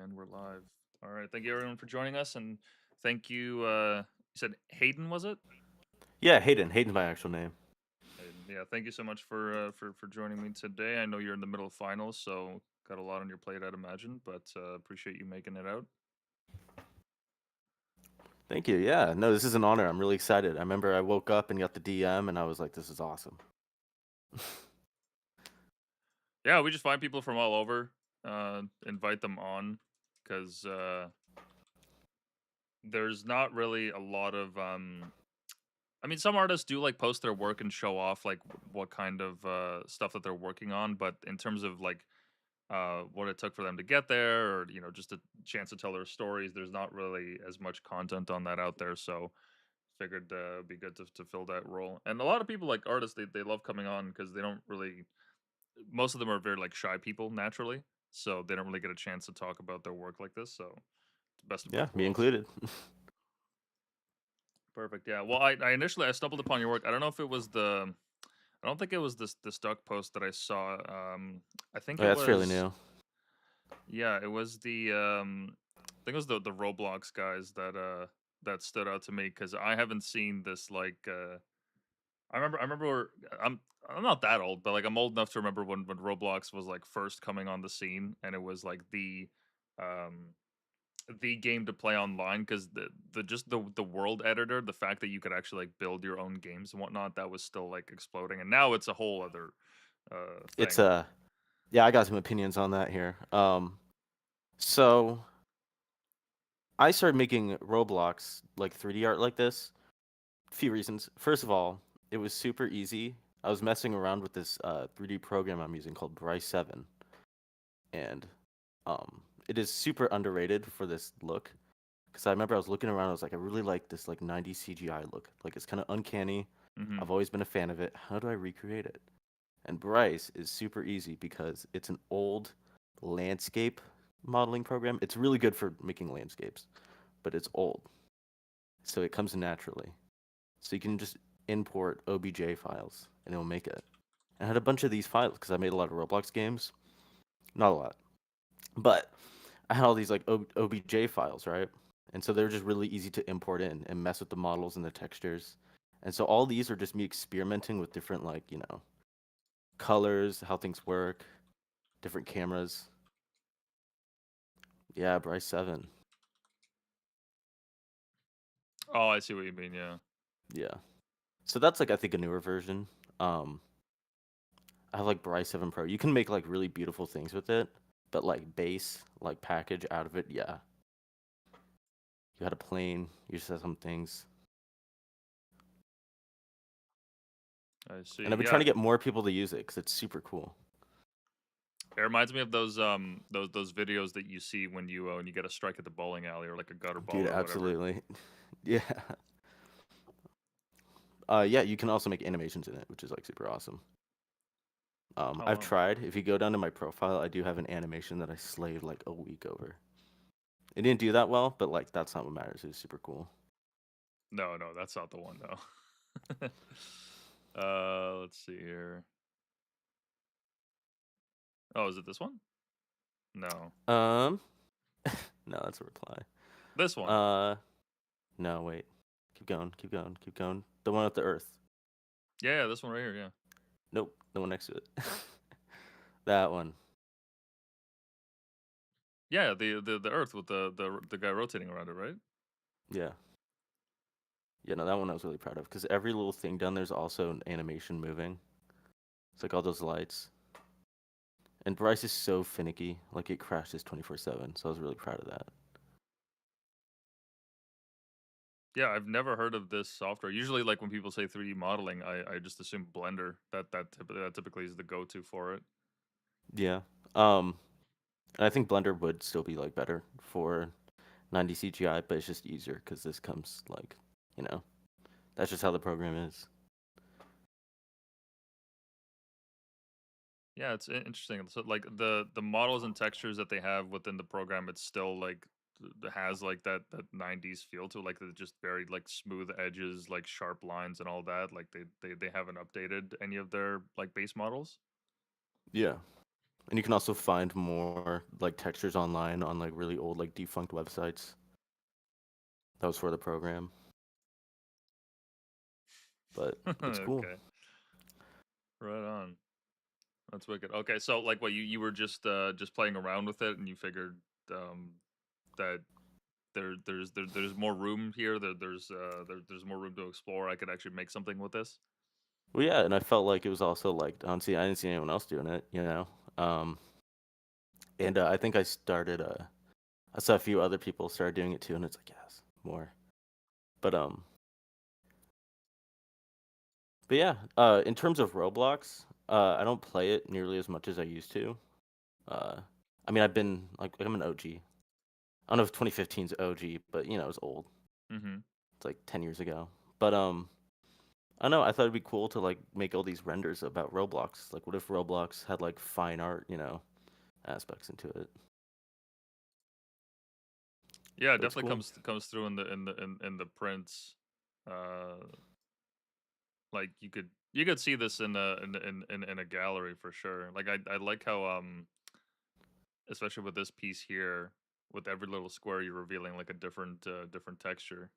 And we're live. All right. Thank you everyone for joining us, and thank you. You said Hayden, was it? Yeah, Hayden. Hayden's my actual name. Hayden. Yeah. Thank you so much for joining me today. I know you're in the middle of finals, so got a lot on your plate, I'd imagine, but appreciate you making it out. Thank you. Yeah, no, this is an honor. I'm really excited. I remember I woke up and got the DM, and I was like, "This is awesome." Yeah, we just find people from all over, invite them on, because there's not really a lot of I mean, some artists do like post their work and show off like what kind of stuff that they're working on, but in terms of like what it took for them to get there, or just a chance to tell their stories, there's not really as much content on that out there. So figured it'd be good to fill that role. And a lot of people like artists, they love coming on because they don't really. Most of them are very like shy people naturally, so they don't really get a chance to talk about their work like this. So it's the best of Yeah, both me worlds. included. Perfect. Yeah. Well, I initially I stumbled upon your work. I don't know if it was the. I don't think it was this duck post that I saw. I think Oh, it that's fairly was. new. Yeah, it was I think it was the Roblox guys that stood out to me because I haven't seen this like I remember I'm not that old, but like I'm old enough to remember when Roblox was like first coming on the scene, and it was like um the game to play online because the just the world editor, the fact that you could actually like build your own games and whatnot, that was still like exploding, and now it's a whole other It's thing. yeah, I got some opinions on that here. So I started making Roblox like 3D art like this. A few reasons. First of all, it was super easy. I was messing around with this 3D program I'm using called Bryce 7, and it is super underrated for this look. Because I remember I was looking around, I was like, I really like this like 90s CGI look. Like it's kind of uncanny. Hmm. I've always been a fan of it. How do I recreate it? And Bryce is super easy because it's an old landscape modeling program. It's really good for making landscapes, but it's old. So it comes naturally. So you can just import OBJ files and it'll make it. And I had a bunch of these files because I made a lot of Roblox games. Not a lot, but I had all these like OBJ files, right? And so they're just really easy to import in and mess with the models and the textures. And so all these are just me experimenting with different like, colors, how things work, different cameras. Yeah, Bryce 7. Oh, I see what you mean. Yeah. Yeah. So that's like I think a newer version. Um I have like Bryce 7 Pro. You can make like really beautiful things with it, but like base, like package out of it, yeah. You had a plane, you just had some things. I And see. I've been trying Yeah, to get more people to use it because it's super cool. it reminds me of those videos that you see when you get a strike at the bowling alley or like a gutter ball Dude, or whatever. absolutely. Yeah. Yeah, you can also make animations in it, which is like super awesome. Oh I've wow. tried. If you go down to my profile, I do have an animation that I slaved like a week over. It didn't do that well, but like that's not what matters. It was super cool. No, no, that's not the one though. Let's see here. Oh, is it this one? No, Um, no, that's a reply. this one. Uh, no, wait. Keep going, keep going, keep going. The one with the Earth. Yeah, yeah, this one right here. Yeah, Nope, the one next to it. That one. yeah. The Earth with the guy rotating around it, right? Yeah. Yeah, no, that one I was really proud of because every little thing down there's also an animation moving. It's like all those lights. And Bryce is so finicky, like it crashes 24/7. So I was really proud of that. Yeah, I've never heard of this software. Usually, like when people say 3D modeling, I just assume Blender. That typically is the go-to for it. Yeah. Um, and I think Blender would still be like better for 90 CGI, but it's just easier because this comes like, you know, that's just how the program is. Yeah, it's interesting. So like the models and textures that they have within the program, it's still like has like that 90s feel to it, like the just very like smooth edges, like sharp lines and all that. Like they haven't updated any of their like base models. Yeah. And you can also find more like textures online on like really old like defunct websites. That was for the program, but it's cool. Okay, right on. That's wicked. Okay, so like, what you were just playing around with it, and you figured um that there's more room here. There's more room to explore. I could actually make something with this. Well, yeah, and I felt like it was also like I didn't see anyone else doing it, you know. Um, and I think I started. I saw a few other people started doing it too, and it's like yes, more. But but yeah. In terms of Roblox, I don't play it nearly as much as I used to. Uh, I mean, I've been like I'm an OG. I don't know if 2015's OG, but you know, it's old. Mm-hmm. It's like 10 years ago. But I don't know. I thought it'd be cool to like make all these renders about Roblox. Like, what if Roblox had like fine art, you know, aspects into it? Yeah, it But it's definitely cool. comes through in the prints. Uh, like you could see this in a gallery for sure. Like I like how especially with this piece here, with every little square you're revealing like a different texture.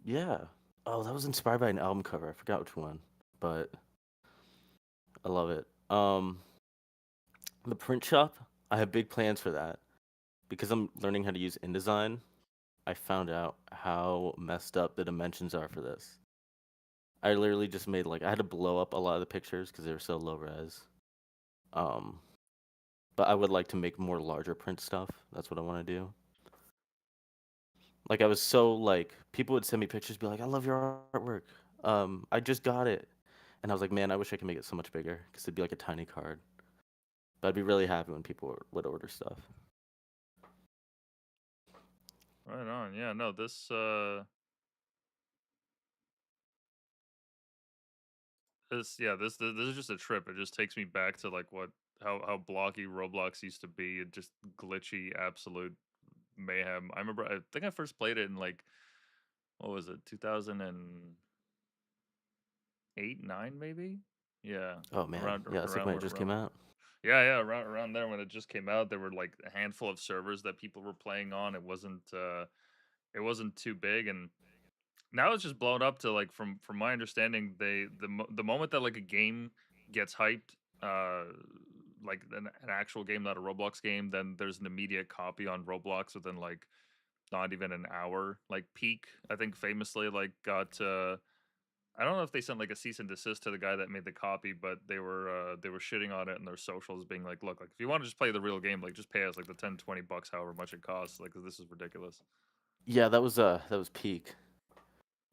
Yeah. Oh, that was inspired by an album cover. I forgot which one, but I love it. The print shop. I have big plans for that because I'm learning how to use InDesign. I found out how messed up the dimensions are for this. I literally just made like I had to blow up a lot of the pictures because they were so low res. Um, but I would like to make more larger print stuff. That's what I want to do. Like I was so like people would send me pictures, be like, "I love your artwork. I just got it," and I was like, "Man, I wish I could make it so much bigger because it'd be like a tiny card." But I'd be really happy when people would order stuff. Right on. Yeah, no, this is just a trip. It just takes me back to like what how blocky Roblox used to be. It just glitchy, absolute mayhem. I remember I think I first played it in like what was it, 2008, 9 maybe? Yeah, Oh man, around yeah, that's like when it just came around. out. Yeah, around there when it just came out, there were like a handful of servers that people were playing on. It wasn't too big, and now it's just blown up to like from my understanding, the moment that like a game gets hyped, uh, like an actual game, not a Roblox game, then there's an immediate copy on Roblox within like not even an hour. Like Peak, I think famously like got I don't know if they sent like a cease and desist to the guy that made the copy, but they were shitting on it in their socials, being like if you want to just play the real game, like just pay us like the 10-20 bucks, however much it costs. Like this is ridiculous. Yeah, that was peak.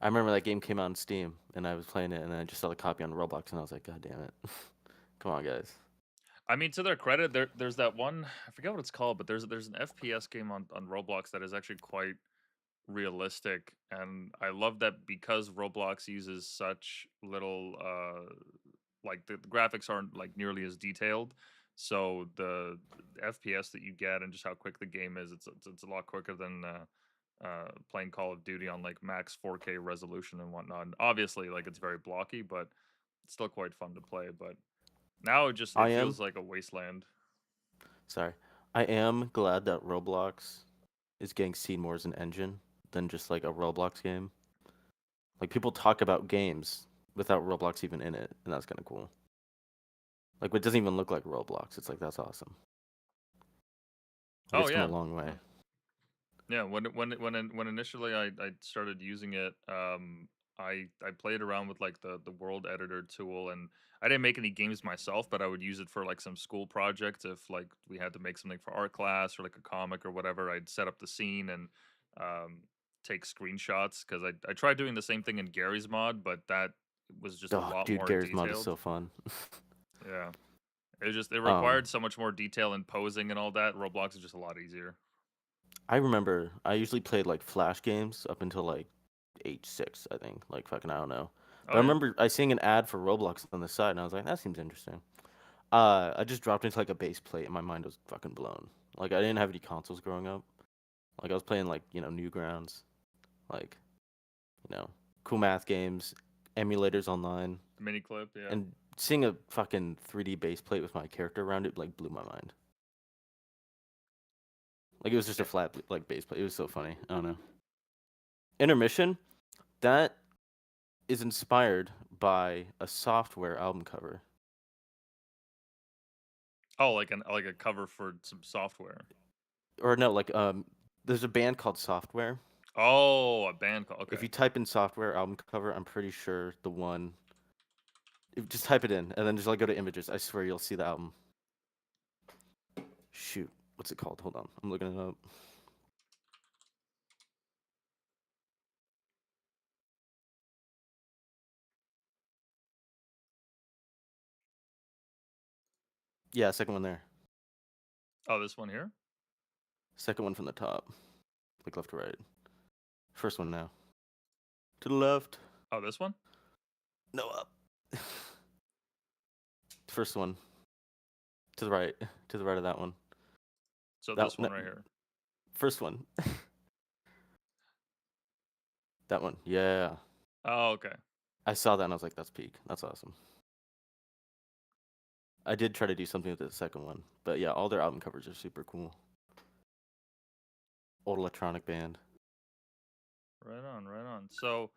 I remember that game came out on Steam and I was playing it and I just saw the copy on Roblox and I was like, God damn it, come on guys. I mean, to their credit, there's that one, I forget what it's called, but there's an FPS game on Roblox that is actually quite realistic, and I love that because Roblox uses such little like the graphics aren't like nearly as detailed, so the FPS that you get and just how quick the game is, it's a lot quicker than playing Call of Duty on like max 4K resolution and whatnot. And obviously, like it's very blocky, but it's still quite fun to play. But now I it am feels like a wasteland. sorry. I am glad that Roblox is getting seen more as an engine than just like a Roblox game. Like people talk about games without Roblox even in it, and that's kind of cool. Like it doesn't even look like Roblox. It's like that's awesome. Like Oh it's come a yeah, long way. yeah. When initially I started using it, I played around with like the world editor tool, and I didn't make any games myself, but I would use it for like some school projects if like we had to make something for art class or like a comic or whatever. I'd set up the scene and um, take screenshots because I tried doing the same thing in Gary's mod, but that was just a Oh, lot dude, more Garry's mod is detailed. so fun. Yeah, it um, required so much more detail and posing and all that. Roblox is just a lot easier. I remember I usually played like Flash games up until like age 6, I think. Like fucking I don't know. But Oh I yeah. remember I seeing an ad for Roblox on the side, and I was like, that seems interesting. I just dropped into like a base plate, and my mind was fucking blown. Like I didn't have any consoles growing up. Like I was playing like Newgrounds, like you know cool math games, emulators online, Mini clip, yeah. and seeing a fucking 3D base plate with my character around it like blew my mind. Like it was just a flat like base plate. It was so funny. I don't know. Intermission, that is inspired by a software album cover. Oh, like a cover for some software. Or no, like there's a band called Software. Oh, a band called. Okay. If you type in Software album cover, I'm pretty sure the one. Just type it in and then just like go to images. I swear you'll see the album. Shoot, what's it called? Hold on, I'm looking it up. Yeah, second one there. Oh, this one here? Second one from the top. Like left to right. First one now. To the left. Oh, this one? No, up. First one. To the right. To the right of that one. So this one right here. First one. That one. Yeah. Oh, okay. I saw that and I was like, that's peak. That's awesome. I did try to do something with the second one. But yeah, all their album covers are super cool. Old electronic band. Right on, right on. So,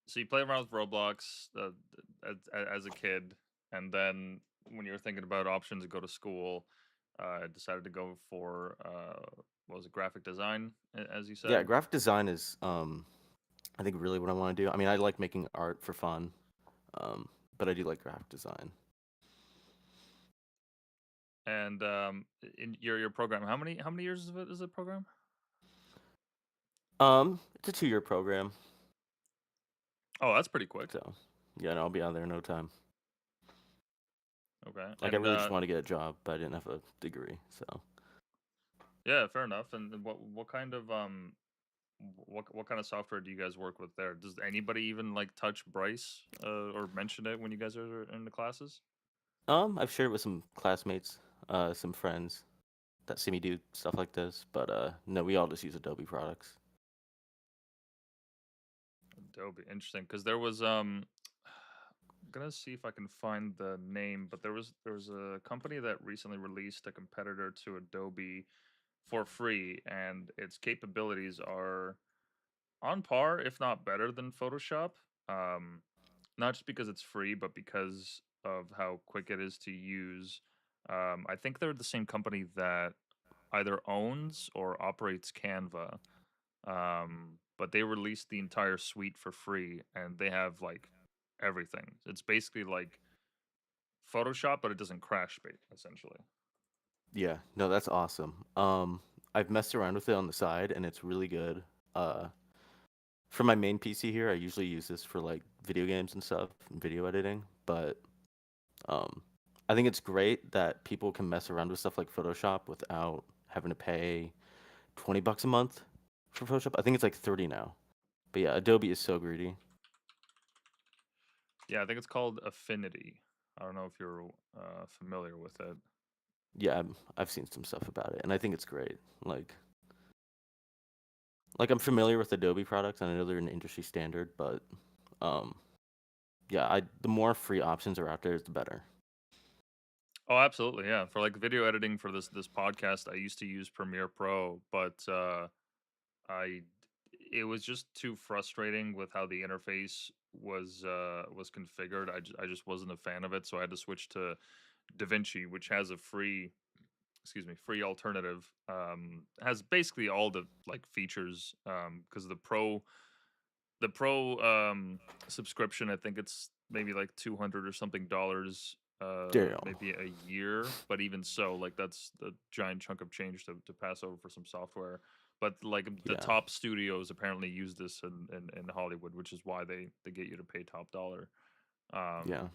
so you play around with Roblox as a kid, and then when you were thinking about options to go to school, decided to go for what was it, graphic design, as you said? Yeah, graphic design is I think really what I want to do. I mean, I like making art for fun, but I do like graphic design. And in your program, how many years of it is the program? It's a 2-year program. Oh, that's pretty quick. So yeah, no, I'll be out there in no time. Okay. Like, and, I really just want to get a job, but I didn't have a degree, so. Yeah, fair enough. And what kind of what kind of software do you guys work with there? Does anybody even like touch Bryce or mention it when you guys are in the classes? I've shared it with some classmates, some friends that see me do stuff like this, but no, we all just use Adobe products. Adobe, interesting. Because there was I'm gonna see if I can find the name, but there was a company that recently released a competitor to Adobe for free, and its capabilities are on par, if not better than Photoshop. Um, not just because it's free, but because of how quick it is to use. I think they're the same company that either owns or operates Canva. But they released the entire suite for free, and they have like everything. It's basically like Photoshop, but it doesn't crash, essentially. Yeah, no, that's awesome. I've messed around with it on the side, and it's really good. For my main PC here, I usually use this for like video games and stuff, and video editing. But I think it's great that people can mess around with stuff like Photoshop without having to pay $20 a month for Photoshop. I think it's like 30 now. But yeah, Adobe is so greedy. Yeah, I think it's called Affinity. I don't know if you're familiar with it. Yeah, I've seen some stuff about it, and I think it's great. Like I'm familiar with Adobe products, and I know they're an industry standard, but yeah, the more free options are out there, the better. Oh, absolutely, yeah. For like video editing for this podcast, I used to use Premiere Pro, but I it was just too frustrating with how the interface was configured. I just wasn't a fan of it, so I had to switch to DaVinci, which has a free alternative. Has basically all the like features because the pro subscription, I think it's maybe like 200 or something dollars Damn. maybe a year, but even so, like that's a giant chunk of change to pass over for some software. But like the Yeah. top studios apparently use this in Hollywood, which is why they get you to pay top dollar. Yeah.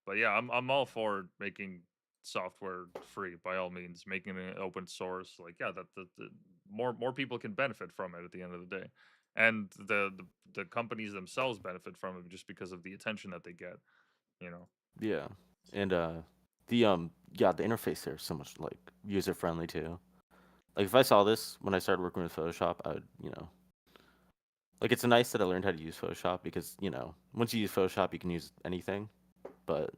But yeah, I'm all for making software free by all means, making it open source. Like yeah, that the more people can benefit from it at the end of the day, and the companies themselves benefit from it just because of the attention that they get. You know. Yeah. And the interface there is so much like user friendly too. Like if I saw this when I started working with Photoshop, I would, Like it's nice that I learned how to use Photoshop because once you use Photoshop, you can use anything. But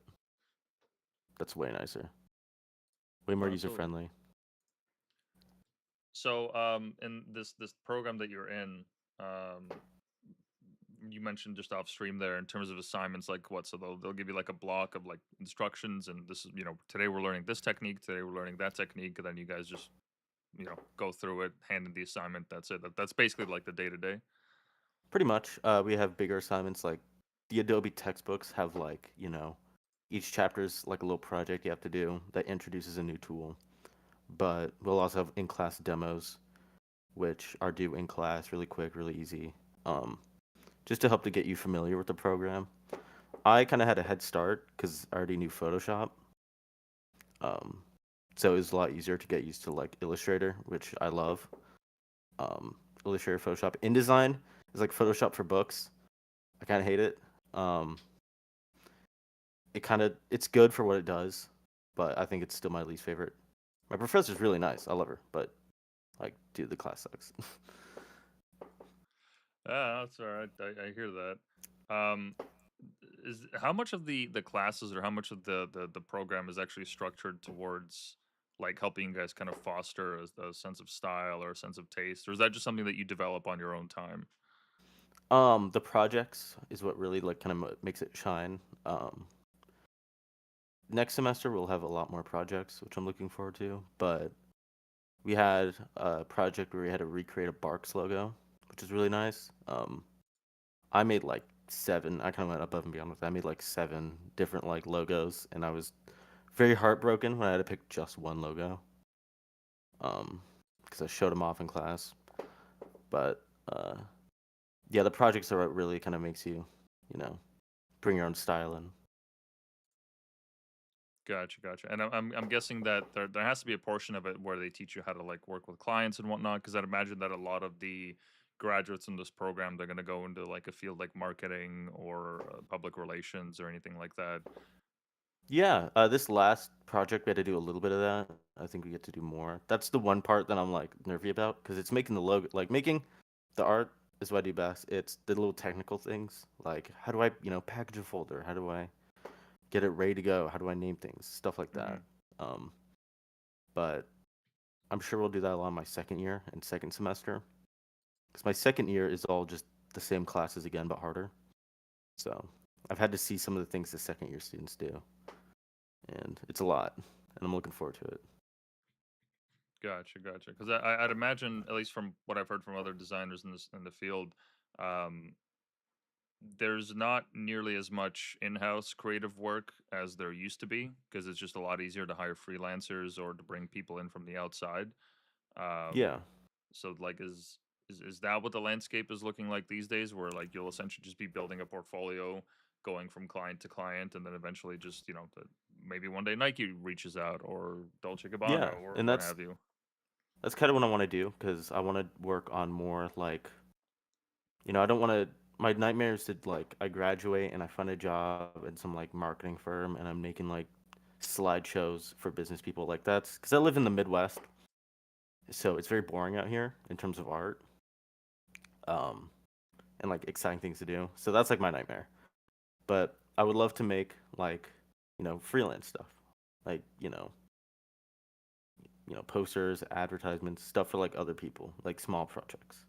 that's way nicer, way more Oh, user absolutely. friendly. So, in this program that you're in, um, you mentioned just off stream there in terms of assignments, like what? So they'll give you like a block of like instructions, and this is today we're learning this technique, today we're learning that technique, and then you guys just go through it, hand in the assignment. That's it. That's basically like the day to day. Pretty much, we have bigger assignments like the Adobe textbooks have like each chapter is like a little project you have to do that introduces a new tool. But we'll also have in-class demos, which are due in class, really quick, really easy, um, just to help to get you familiar with the program. I kind of had a head start because I already knew Photoshop, um, so it was a lot easier to get used to like Illustrator, which I love. Um, Illustrator, Photoshop, InDesign is like Photoshop for books. I kind of hate it. Um, it's good for what it does, but I think it's still my least favorite. My professor's really nice. I love her, but like, dude, the class sucks. Ah, that's all right. I hear that. Um, is how much of the classes or how much of the program is actually structured towards like helping you guys kind of foster a sense of style or a sense of taste, or is that just something that you develop on your own time? The projects is what really like kind of makes it shine. Next semester we'll have a lot more projects, which I'm looking forward to. But we had a project where we had to recreate a Barks logo, which is really nice. I made like seven. I kind of went above and beyond with that. I made like seven different like logos, and I was very heartbroken when I had to pick just one logo. Um, because I showed them off in class. But yeah, the projects are what really kind of makes you, you know, bring your own style in. Gotcha, gotcha. And I'm guessing that there has to be a portion of it where they teach you how to like work with clients and whatnot. Because I'd imagine that a lot of the graduates in this program they're going to go into like a field like marketing or public relations or anything like that. Yeah, this last project we had to do a little bit of that. I think we get to do more. That's the one part that I'm like nervy about because it's making the logo, like making the art is what I do best. It's the little technical things, like how do I, package a folder? How do I get it ready to go? How do I name things? Stuff like that. Hmm. Um, but I'm sure we'll do that a lot in my second year and second semester because my second year is all just the same classes again but harder. So I've had to see some of the things the second year students do, and it's a lot, and I'm looking forward to it. Gotcha, gotcha. Because I'd imagine, at least from what I've heard from other designers in this in the field, um, there's not nearly as much in-house creative work as there used to be because it's just a lot easier to hire freelancers or to bring people in from the outside. Yeah. So like is that what the landscape is looking like these days where like you'll essentially just be building a portfolio going from client to client and then eventually just, maybe one day Nike reaches out or Dolce Gabbana Yeah, or and what that's have you. that's kind of what I want to do because I want to work on more like, I don't want to. My nightmare is to like I graduate and I find a job in some like marketing firm and I'm making like slideshows for business people. Like that's because I live in the Midwest, so it's very boring out here in terms of art, um, and like exciting things to do. So that's like my nightmare. But I would love to make like, freelance stuff, like posters, advertisements, stuff for like other people, like small projects.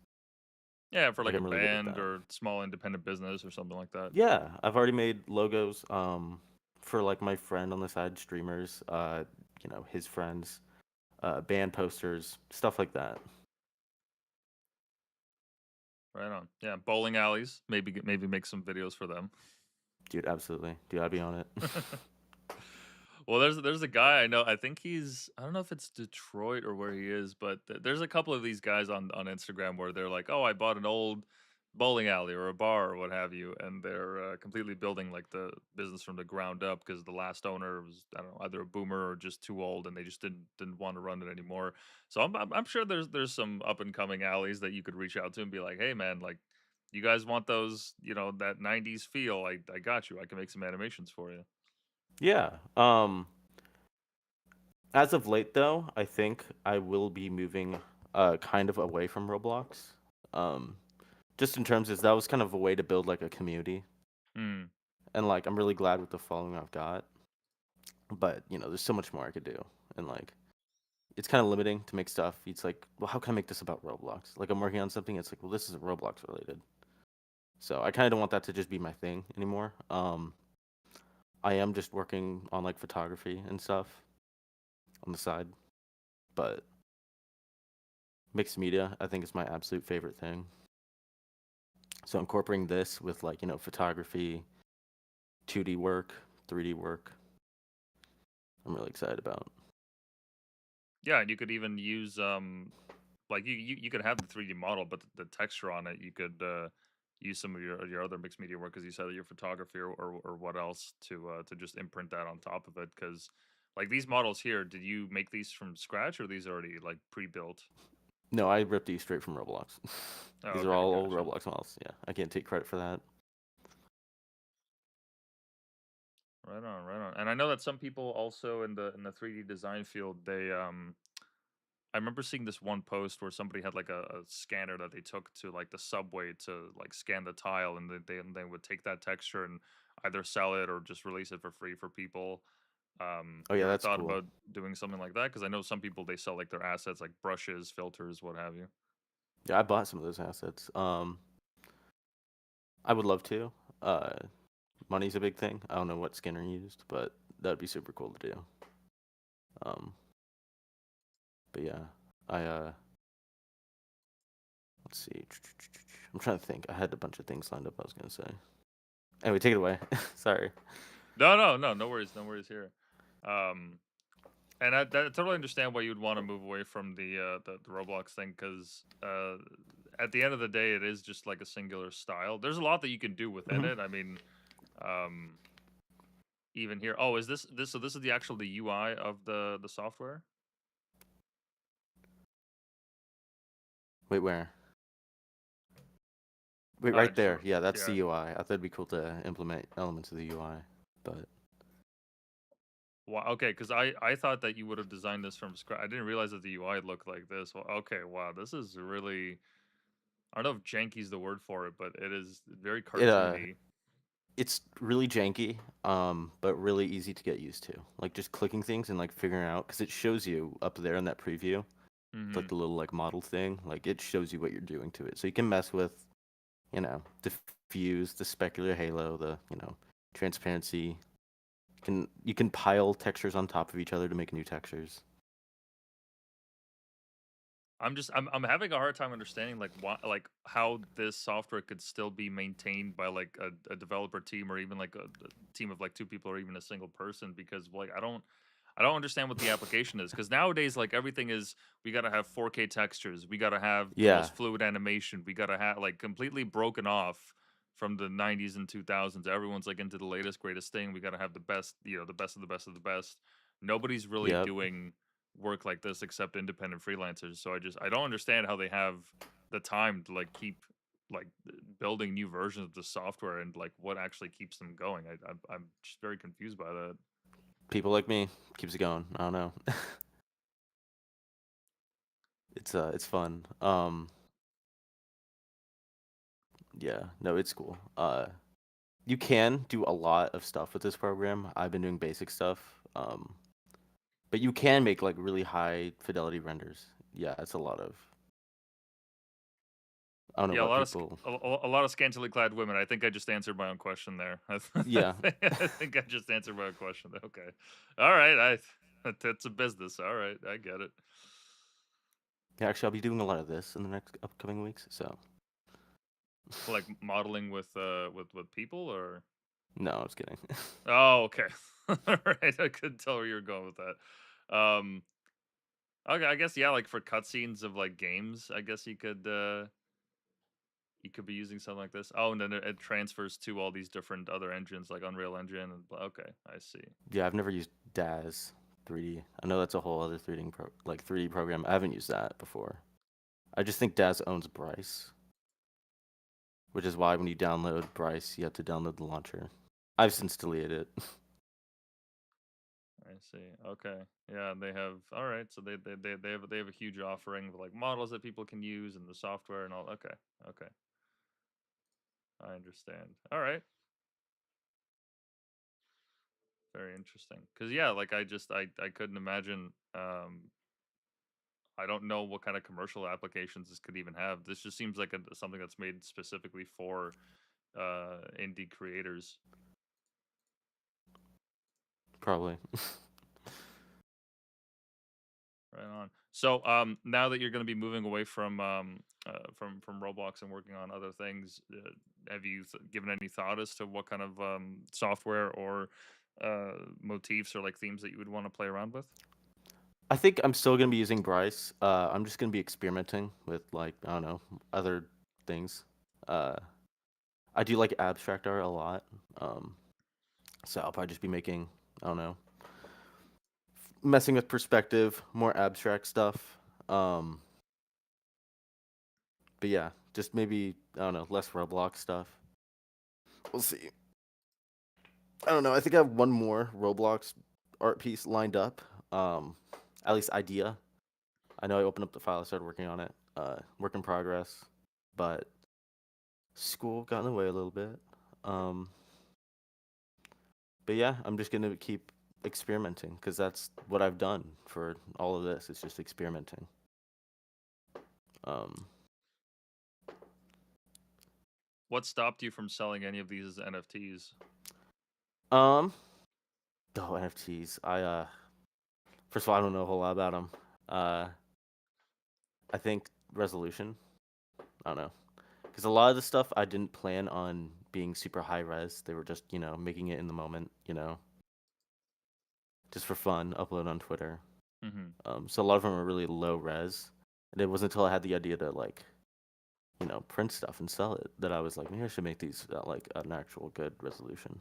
Yeah, for Like like a I'm really good at band that. or small independent business or something like that. Yeah, I've already made logos for like my friend on the side, streamers, his friends, band posters, stuff like that. Right on. Yeah, bowling alleys. Maybe make some videos for them. Dude, absolutely. Dude, I'd be on it. Well, there's a guy I know. I think I don't know if it's Detroit or where he is, but there's a couple of these guys on Instagram where they're like, "Oh, I bought an old bowling alley or a bar or what have you," and they're completely building like the business from the ground up because the last owner was, I don't know, either a boomer or just too old, and they just didn't want to run it anymore. So I'm sure there's some up and coming alleys that you could reach out to and be like, "Hey, man, like." You guys want those, that '90s feel? I got you. I can make some animations for you. Yeah. As of late though, I think I will be moving kind of away from Roblox. Um just in terms is that was kind of a way to build like a community, Mm. and like I'm really glad with the following I've got. But there's so much more I could do, and like it's kind of limiting to make stuff. It's like, well, how can I make this about Roblox? Like I'm working on something. It's like, well, this isn't Roblox related. So I kind of don't want that to just be my thing anymore. I am just working on like photography and stuff on the side, but mixed media I think is my absolute favorite thing. So incorporating this with like photography, 2D work, 3D work, I'm really excited about. Yeah, and you could even use like you could have the 3D model, but the texture on it, you could use some of your other mixed media work, as you said, your photography or what else to just imprint that on top of it. Because like these models here, did you make these from scratch or these already like pre-built? No, I ripped these straight from Roblox. Oh, These are okay, all old gotcha. Roblox models. Yeah, I can't take credit for that. Right on, right on. And I know that some people also in the 3D design field, they I remember seeing this one post where somebody had like a scanner that they took to like the subway to like scan the tile, and they would take that texture and either sell it or just release it for free for people. Oh You yeah, ever that's thought cool. about doing something like that? Because I know some people they sell like their assets, like brushes, filters, what have you. Yeah, I bought some of those assets. I would love to. Uh, Money's a big thing. I don't know what scanner you used, but that'd be super cool to do. Um, but yeah, I let's see. I'm trying to think. I had a bunch of things lined up. I was gonna say. Anyway, take it away. Sorry. No, no, no, no worries here. Um, and I totally understand why you'd want to move away from the Roblox thing, because at the end of the day, it is just like a singular style. There's a lot that you can do within Hmm. it. I mean, um, even here. Oh, is this? So this is the actual the UI of the software. Wait, where? Wait, I right just there. Yeah, that's the yeah. UI. I thought it'd be cool to implement elements of the UI, but Wow. Okay, because I thought that you would have designed this from scratch. I didn't realize that the UI looked like this. Well, okay. Wow. This is really. I don't know if janky's the word for it, but it is very it cartoony. it's really janky, but really easy to get used to. Like just clicking things and like figuring out because it shows you up there in that preview, like Hmm. the little like model thing. Like it shows you what you're doing to it, so you can mess with, diffuse, the specular halo, the transparency. You can pile textures on top of each other to make new textures. I'm having a hard time understanding like what like how this software could still be maintained by like a developer team, or even like a team of like two people, or even a single person, because like I don't understand what the application is, because nowadays like everything is, we got to have 4K textures, we got to have the Yeah, most fluid animation, we got to have like completely broken off from the 90s and 2000s. Everyone's like into the latest greatest thing. We got to have the best, the best of the best of the best. Nobody's really yep. doing work like this except independent freelancers. So I don't understand how they have the time to like keep like building new versions of the software, and like what actually keeps them going. I'm just very confused by that. People like me keeps it going. I don't know. It's fun. Yeah, no, it's cool. You can do a lot of stuff with this program. I've been doing basic stuff. But you can make like really high fidelity renders. Yeah, it's a lot of. I don't know Yeah, what people. a lot of scantily clad women. I think I just answered my own question there. Yeah, I think I just answered my own question there. Okay, all right. That's a business. All right, I get it. yeah. Actually, I'll be doing a lot of this in the next upcoming weeks. So Like modeling with people, or no, I was kidding. oh, okay. All right, I couldn't tell where you were going with that. Okay, I guess yeah, like for cutscenes of like games, I guess you could be using something like this. Oh, and then it transfers to all these different other engines like Unreal Engine and okay, I see. Yeah, I've never used DAZ 3D. I know that's a whole other 3D program. I haven't used that before. I just think DAZ owns Bryce, which is why when you download Bryce, you have to download the launcher. I've since deleted it. I see. Okay. Yeah, they have all right, so they have a huge offering of like models that people can use and the software and all. Okay. Okay. I understand. All right. Very interesting. Cause yeah, like I couldn't imagine. I don't know what kind of commercial applications this could even have. This just seems like something that's made specifically for indie creators. Probably. Right on. So, now that you're going to be moving away from Roblox and working on other things, have you given any thought as to what kind of software or motifs or like themes that you would want to play around with? I think I'm still gonna be using Bryce. I'm just gonna be experimenting with like I don't know other things. Uh, I do like abstract art a lot. Um, so I'll probably just be making I don't know messing with perspective, more abstract stuff. Um, but yeah, just maybe I don't know less Roblox stuff. We'll see. I don't know. I think I have one more Roblox art piece lined up. Um, at least idea. I know I opened up the file, I started working on it. Work in progress, but school got in the way a little bit. Um, but yeah, I'm just gonna keep experimenting because that's what I've done for all of this. It's just experimenting. Um, What stopped you from selling any of these as NFTs? um, oh NFTs. First of all, I don't know a whole lot about them. Uh, I think resolution. I don't know because a lot of the stuff I didn't plan on being super high res. They were just making it in the moment. Just for fun, upload on Twitter. Hmm. So a lot of them are really low res. And it wasn't until I had the idea to like, print stuff and sell it that I was like, maybe I should make these like an actual good resolution.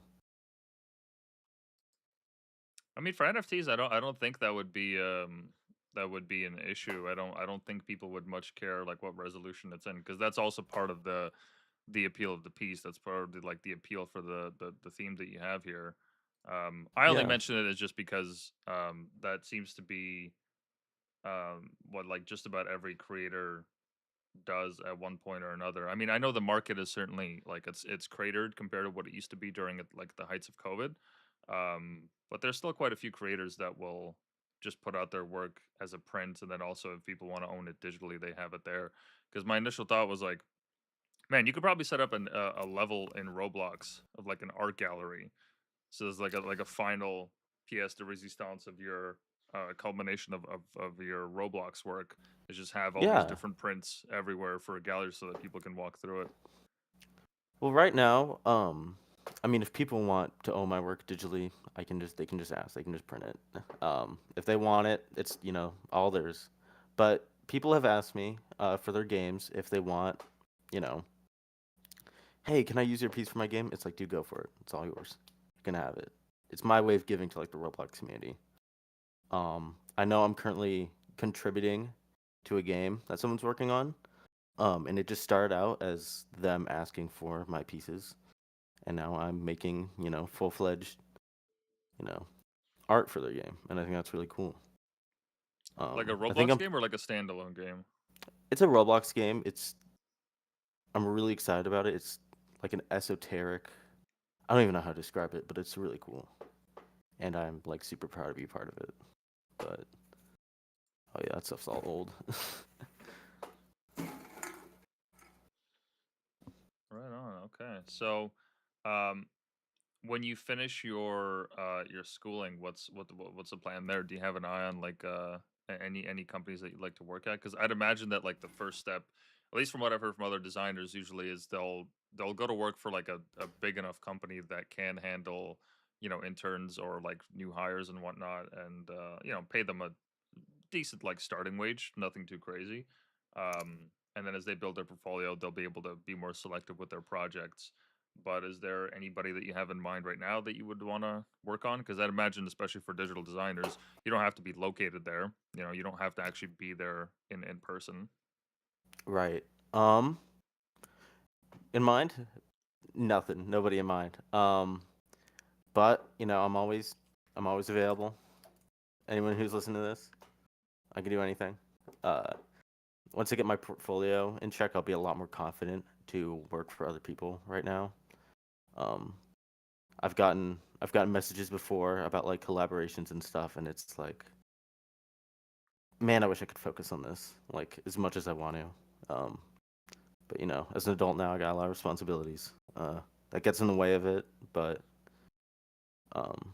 I mean, for NFTs, I don't think that would be an issue. I don't think people would much care like what resolution it's in because that's also part of the appeal of the piece. That's part of like the appeal for the theme that you have here. I only Yeah, mention it as just because that seems to be what like just about every creator does at one point or another. I mean, I know the market is certainly like it's cratered compared to what it used to be during like the heights of COVID. But there's still quite a few creators that will just put out their work as a print, and then also if people want to own it digitally, they have it there. Because my initial thought was like, man, you could probably set up a level in Roblox of like an art gallery. So there's like a final pièce de résistance of your culmination of your Roblox work. Is just have all these yeah. different prints everywhere for a gallery so that people can walk through it. Well, right now, I mean, if people want to own my work digitally, they can just ask, they can just print it. If they want it, it's all theirs. But people have asked me for their games if they want, you know, hey, can I use your piece for my game? It's like, dude, go for it. It's all yours. You can have it. It's my way of giving to like the Roblox community. I know I'm currently contributing to a game that someone's working on. And it just started out as them asking for my pieces, and now I'm making, full-fledged, you know, art for their game, and I think that's really cool. Like a I think Roblox game or like a standalone game? it's a Roblox game. I'm really excited about it. It's like an esoteric. I don't even know how to describe it, but it's really cool, and I'm like super proud to be part of it. But oh yeah, that stuff's all old. Right on. Okay. So, um, when you finish your schooling, what's the plan there? Do you have an eye on like any companies that you'd like to work at? Because I'd imagine that like the first step, at least from what I've heard from other designers, usually is they'll go to work for like a big enough company that can handle interns or like new hires and whatnot, and pay them a decent like starting wage, nothing too crazy. And then as they build their portfolio, they'll be able to be more selective with their projects. But is there anybody that you have in mind right now that you would want to work on? Because I'd imagine, especially for digital designers, you don't have to be located there. You don't have to actually be there in person. Right. In mind, nothing. Nobody in mind. But I'm always available. Anyone who's listening to this, I can do anything. Uh, once I get my portfolio in check, I'll be a lot more confident to work for other people right now. Um, I've gotten messages before about like collaborations and stuff, and it's like, man, I wish I could focus on this like as much as I want to. But as an adult now, I got a lot of responsibilities. That gets in the way of it, but um,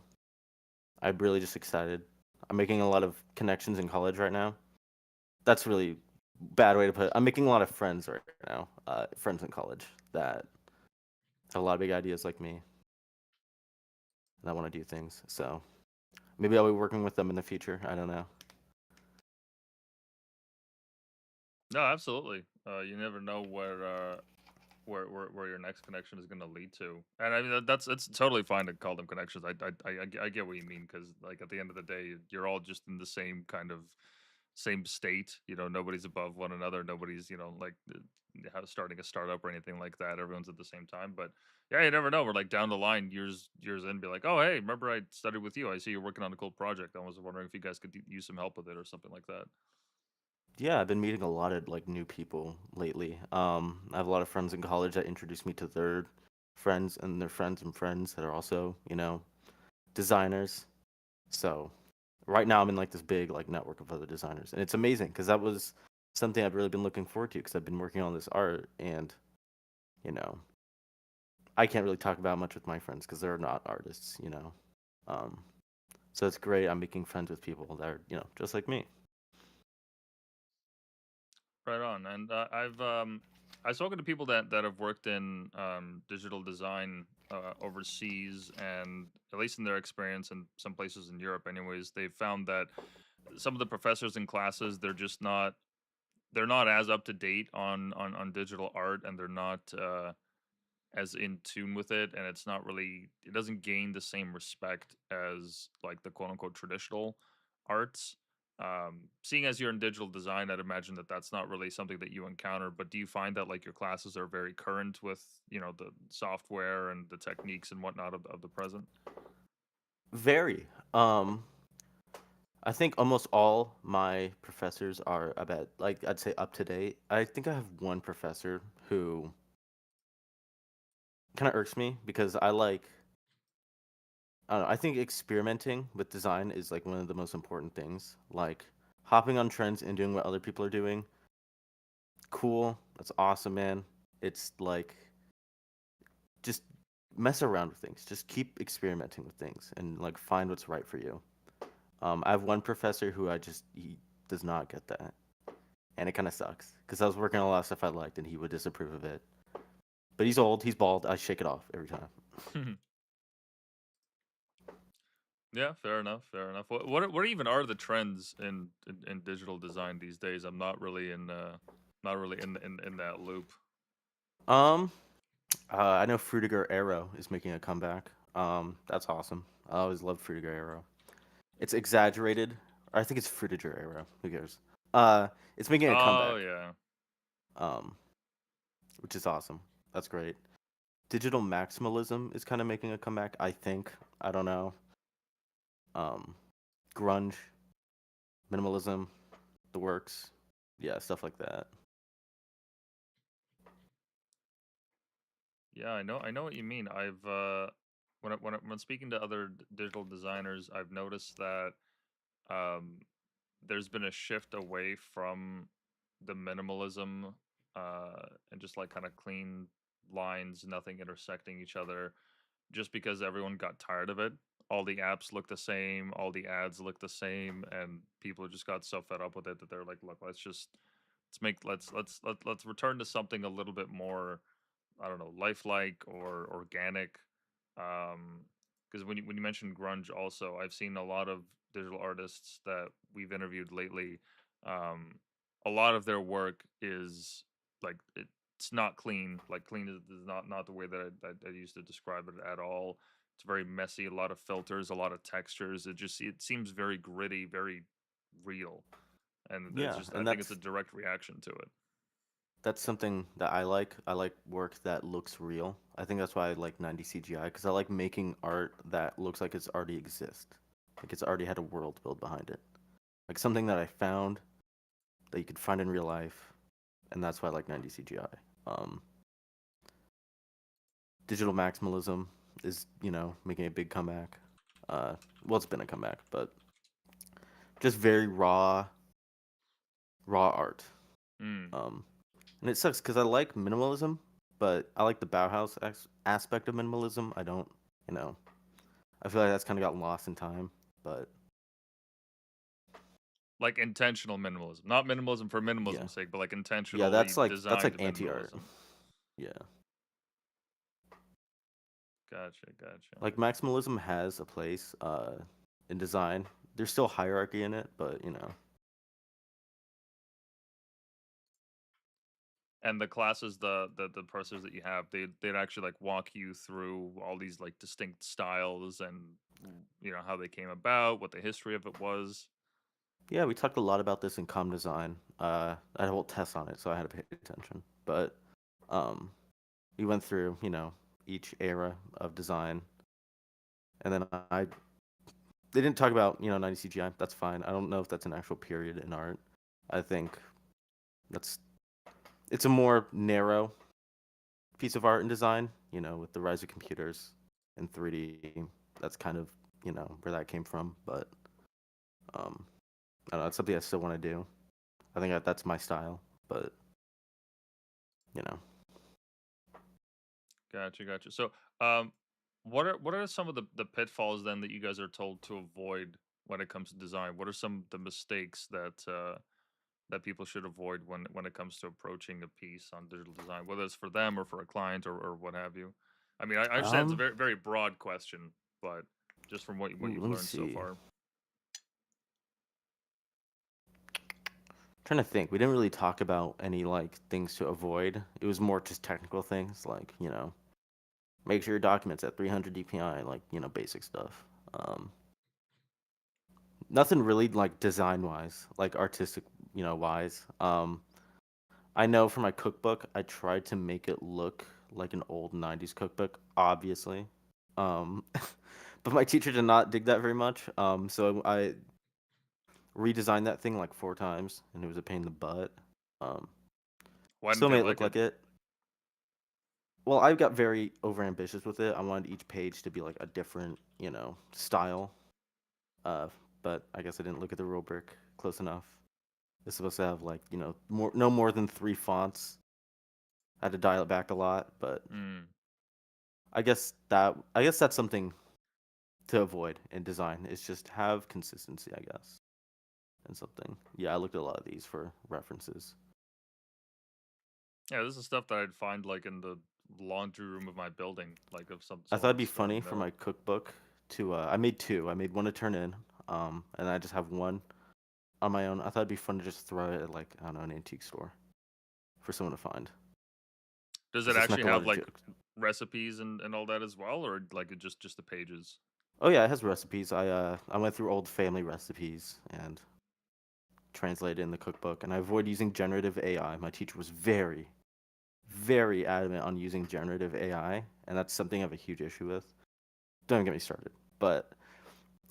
I'm really just excited. I'm making a lot of connections in college right now. That's really bad way to put it. I'm making a lot of friends right now. Friends in college that have a lot of big ideas like me, and I want to do things. So maybe I'll be working with them in the future. I don't know. No, absolutely. You never know where your next connection is going to lead to. And I mean that's it's totally fine to call them connections. I get what you mean, because like at the end of the day, you're all just in the same kind of same state. Nobody's above one another. Nobody's like starting a startup or anything like that. Everyone's at the same time. But yeah, you never know. We're like down the line, years in, be like, oh hey, remember I studied with you. I see you're working on a cool project. I was wondering if you guys could use some help with it or something like that. Yeah, I've been meeting a lot of like new people lately. I have a lot of friends in college that introduced me to their friends and their friends and friends that are also, designers. So right now I'm in like this big like network of other designers, and it's amazing because that was something I've really been looking forward to because I've been working on this art, and you know, I can't really talk about much with my friends because they're not artists. Um, so it's great. I'm making friends with people that are, just like me. Right on. And I've spoken to people that have worked in digital design overseas, and at least in their experience in some places in Europe, anyways, they've found that some of the professors in classes, they're not as up to date on digital art, and they're not as in tune with it, and it doesn't gain the same respect as like the quote unquote traditional arts. Seeing as you're in digital design, I'd imagine that that's not really something that you encounter. But do you find that like your classes are very current with the software and the techniques and whatnot of the present? Very. I think almost all my professors are about like I'd say up to date. I think I have one professor who kind of irks me because I don't know, I think experimenting with design is like one of the most important things. Like hopping on trends and doing what other people are doing. Cool. That's awesome, man. It's like just mess around with things. Just keep experimenting with things and like find what's right for you. I have one professor who he does not get that, and it kind of sucks because I was working on a lot of stuff I liked, and he would disapprove of it. But he's old, he's bald. I shake it off every time. Yeah, fair enough. Fair enough. What even are the trends in digital design these days? I'm not really in that loop. Um, I know Fruitiger Arrow is making a comeback. That's awesome. I always loved Fruitiger Arrow. It's exaggerated. Or I think it's Fruitiger Arrow. Who cares? It's making a Oh comeback. yeah. Um, which is awesome. That's great. Digital maximalism is kind of making a comeback. I think. I don't know. Um, grunge, minimalism, the works. Yeah, stuff like that. Yeah, I know what you mean. When speaking to other digital designers, I've noticed that um, there's been a shift away from the minimalism and just like kind of clean lines, nothing intersecting each other, just because everyone got tired of it. All the apps look the same, all the ads look the same, and people just got so fed up with it that they're like, look, let's return to something a little bit more, I don't know, lifelike or organic. Because when you mentioned grunge, also I've seen a lot of digital artists that we've interviewed lately. Um, a lot of their work is like it's not clean. Like clean is not the way that I used to describe it at all. It's very messy. A lot of filters, a lot of textures. It seems very gritty, very real, and it's Yeah, just I and think it's a that's direct reaction to it. that's something that I like. I like work that looks real. I think that's why I like 90 CGI because I like making art that looks like it's already exist. Like it's already had a world built behind it. Like something that I found that you could find in real life. and that's why I like 90 CGI. Um, digital maximalism is, making a big comeback. Well, it's been a comeback, but just very raw art. Mm. Um, and it sucks because I like minimalism, but I like the Bauhaus aspect of minimalism. I don't, you know, I feel like that's kind of got lost in time. But Like intentional minimalism, not minimalism for yeah, minimalism's sake, but like yeah, intentionally that's like designed anti art. minimalism. Yeah, Gotcha, gotcha. like maximalism has a place in design. There's still hierarchy in it, but And the classes, the persons that you have, they'd actually like walk you through all these like distinct styles and how they came about, what the history of it was. yeah, we talked a lot about this in com design. I had a whole test on it, so I had to pay attention. But um, we went through, each era of design, and then they didn't talk about 90 CGI. That's fine. I don't know if that's an actual period in art. I think that's it's a more narrow piece of art and design. With the rise of computers and 3D, that's kind of where that came from. But um, I don't know. It's something I still want to do. I think that's my style. But you know, Gotcha, gotcha. So, um, what are some of the pitfalls then that you guys are told to avoid when it comes to design? What are some of the mistakes that people should avoid when it comes to approaching a piece on digital design, whether it's for them or for a client or what have you? I mean, I understand it's a um, very very broad question, but just from what ooh, you've let me learned so see. far. Trying to think. We didn't really talk about any like things to avoid. It was more just technical things like make sure your documents at 300 DPI, like basic stuff. Um, Nothing really like design wise, like artistic, wise. I know for my cookbook, I tried to make it look like an old 90s cookbook, obviously. Um, but my teacher did not dig that very much. So I redesigned that thing like 4 times, and it was a pain in the butt. Um, Why didn't Still they made it like look it? like it. Well, I got very overambitious with it. I wanted each page to be like a different, style. Uh, but I guess I didn't look at the rubric close enough. It's supposed to have like no more than 3 fonts. I had to dial it back a lot, but Mm, I guess that's something to avoid in design. Is just have consistency, I guess, and something. Yeah, I looked at a lot of these for references. yeah, this is stuff that I'd find like in the laundry room of my building, like if I thought someone it'd was be throwing funny it for out. my cookbook to. I made two. I made one to turn in, and I just have one on my own. I thought it'd be fun to just throw it at like I don't know an antique store for someone to find. Does it Just actually make a lot have of like jokes. recipes and all that as well, or like it just the pages? Oh yeah, it has recipes. I went through old family recipes and translated in the cookbook, and I avoid using generative AI. My teacher was very, very adamant on using generative AI, and that's something I have a huge issue with. Don't even get me started. But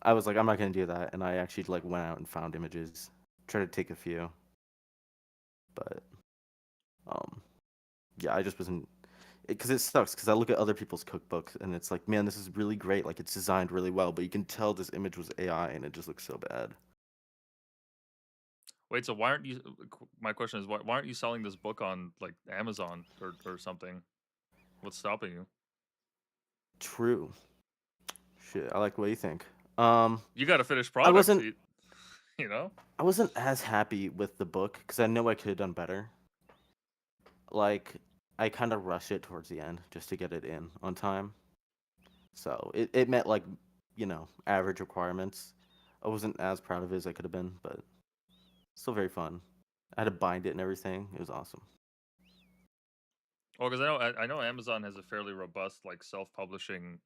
I was like, I'm not gonna do that, and I actually like went out and found images, tried to take a few, but um, yeah, I just wasn't because it sucks because I look at other people's cookbooks and it's like, man, this is really great, like it's designed really well, but you can tell this image was AI and it just looks so bad. Wait, so why aren't you? My question is, why aren't you selling this book on like Amazon or something? What's stopping you? True. Shit, I like what you think. Um, You got a finished I product, wasn't you know? I wasn't as happy with the book because I know I could have done better. Like I kind of rushed it towards the end just to get it in on time. So it met like, average requirements. I wasn't as proud of it as I could have been, but still very fun. I had to bind it and everything. It was awesome. Well, because I know Amazon has a fairly robust like self-publishing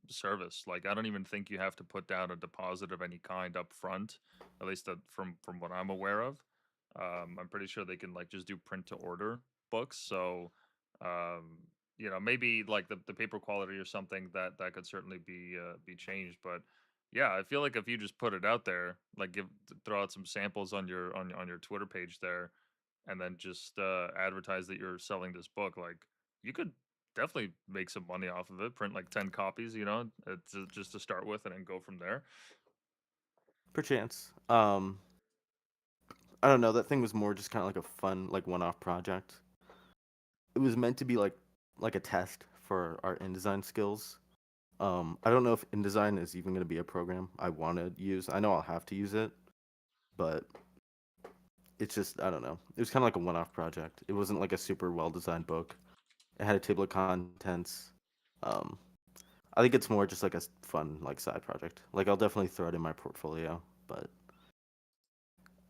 service. Like I don't even think you have to put down a deposit of any kind up front, at least from what I'm aware of. I'm pretty sure they can like just do print to order books. So, um, maybe like the paper quality or something that could certainly be changed. But yeah, I feel like if you just put it out there, like throw out some samples on your Twitter page there, and then just advertise that you're selling this book, like you could definitely make some money off of it. Print like 10 copies, just to start with, and then go from there. Perchance. I don't know. That thing was more just kind of like a fun, like one-off project. It was meant to be like a test for our InDesign skills. I don't know if InDesign is even going to be a program I want to use. I know I'll have to use it, but it's just I don't know. It was kind of like a one-off project. It wasn't like a super well-designed book. It had a table of contents. Um, I think it's more just like a fun like side project. Like I'll definitely throw it in my portfolio, but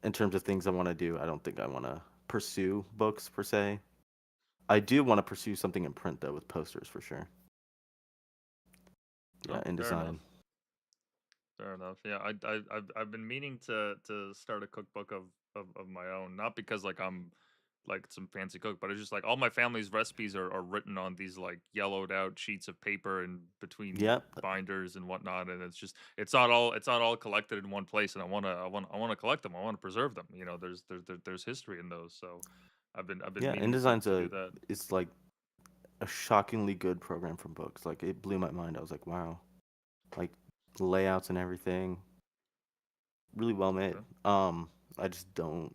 in terms of things I want to do, I don't think I want to pursue books per se. I do want to pursue something in print though with posters for sure. Yeah, Oh, fair enough. InDesign. Fair enough. Yeah, I've been meaning to start a cookbook of my own. Not because like I'm like some fancy cook, but it's just like all my family's recipes are written on these like yellowed out sheets of paper and between Yep. binders and whatnot, and it's not all collected in one place, and I want to collect them. I want to preserve them. There's history in those, so I've been Yeah, meaning InDesign's to do that. it's like a shockingly good program for books. Like it blew my mind. I was like, wow. Like layouts and everything, really well made. Okay. I just don't.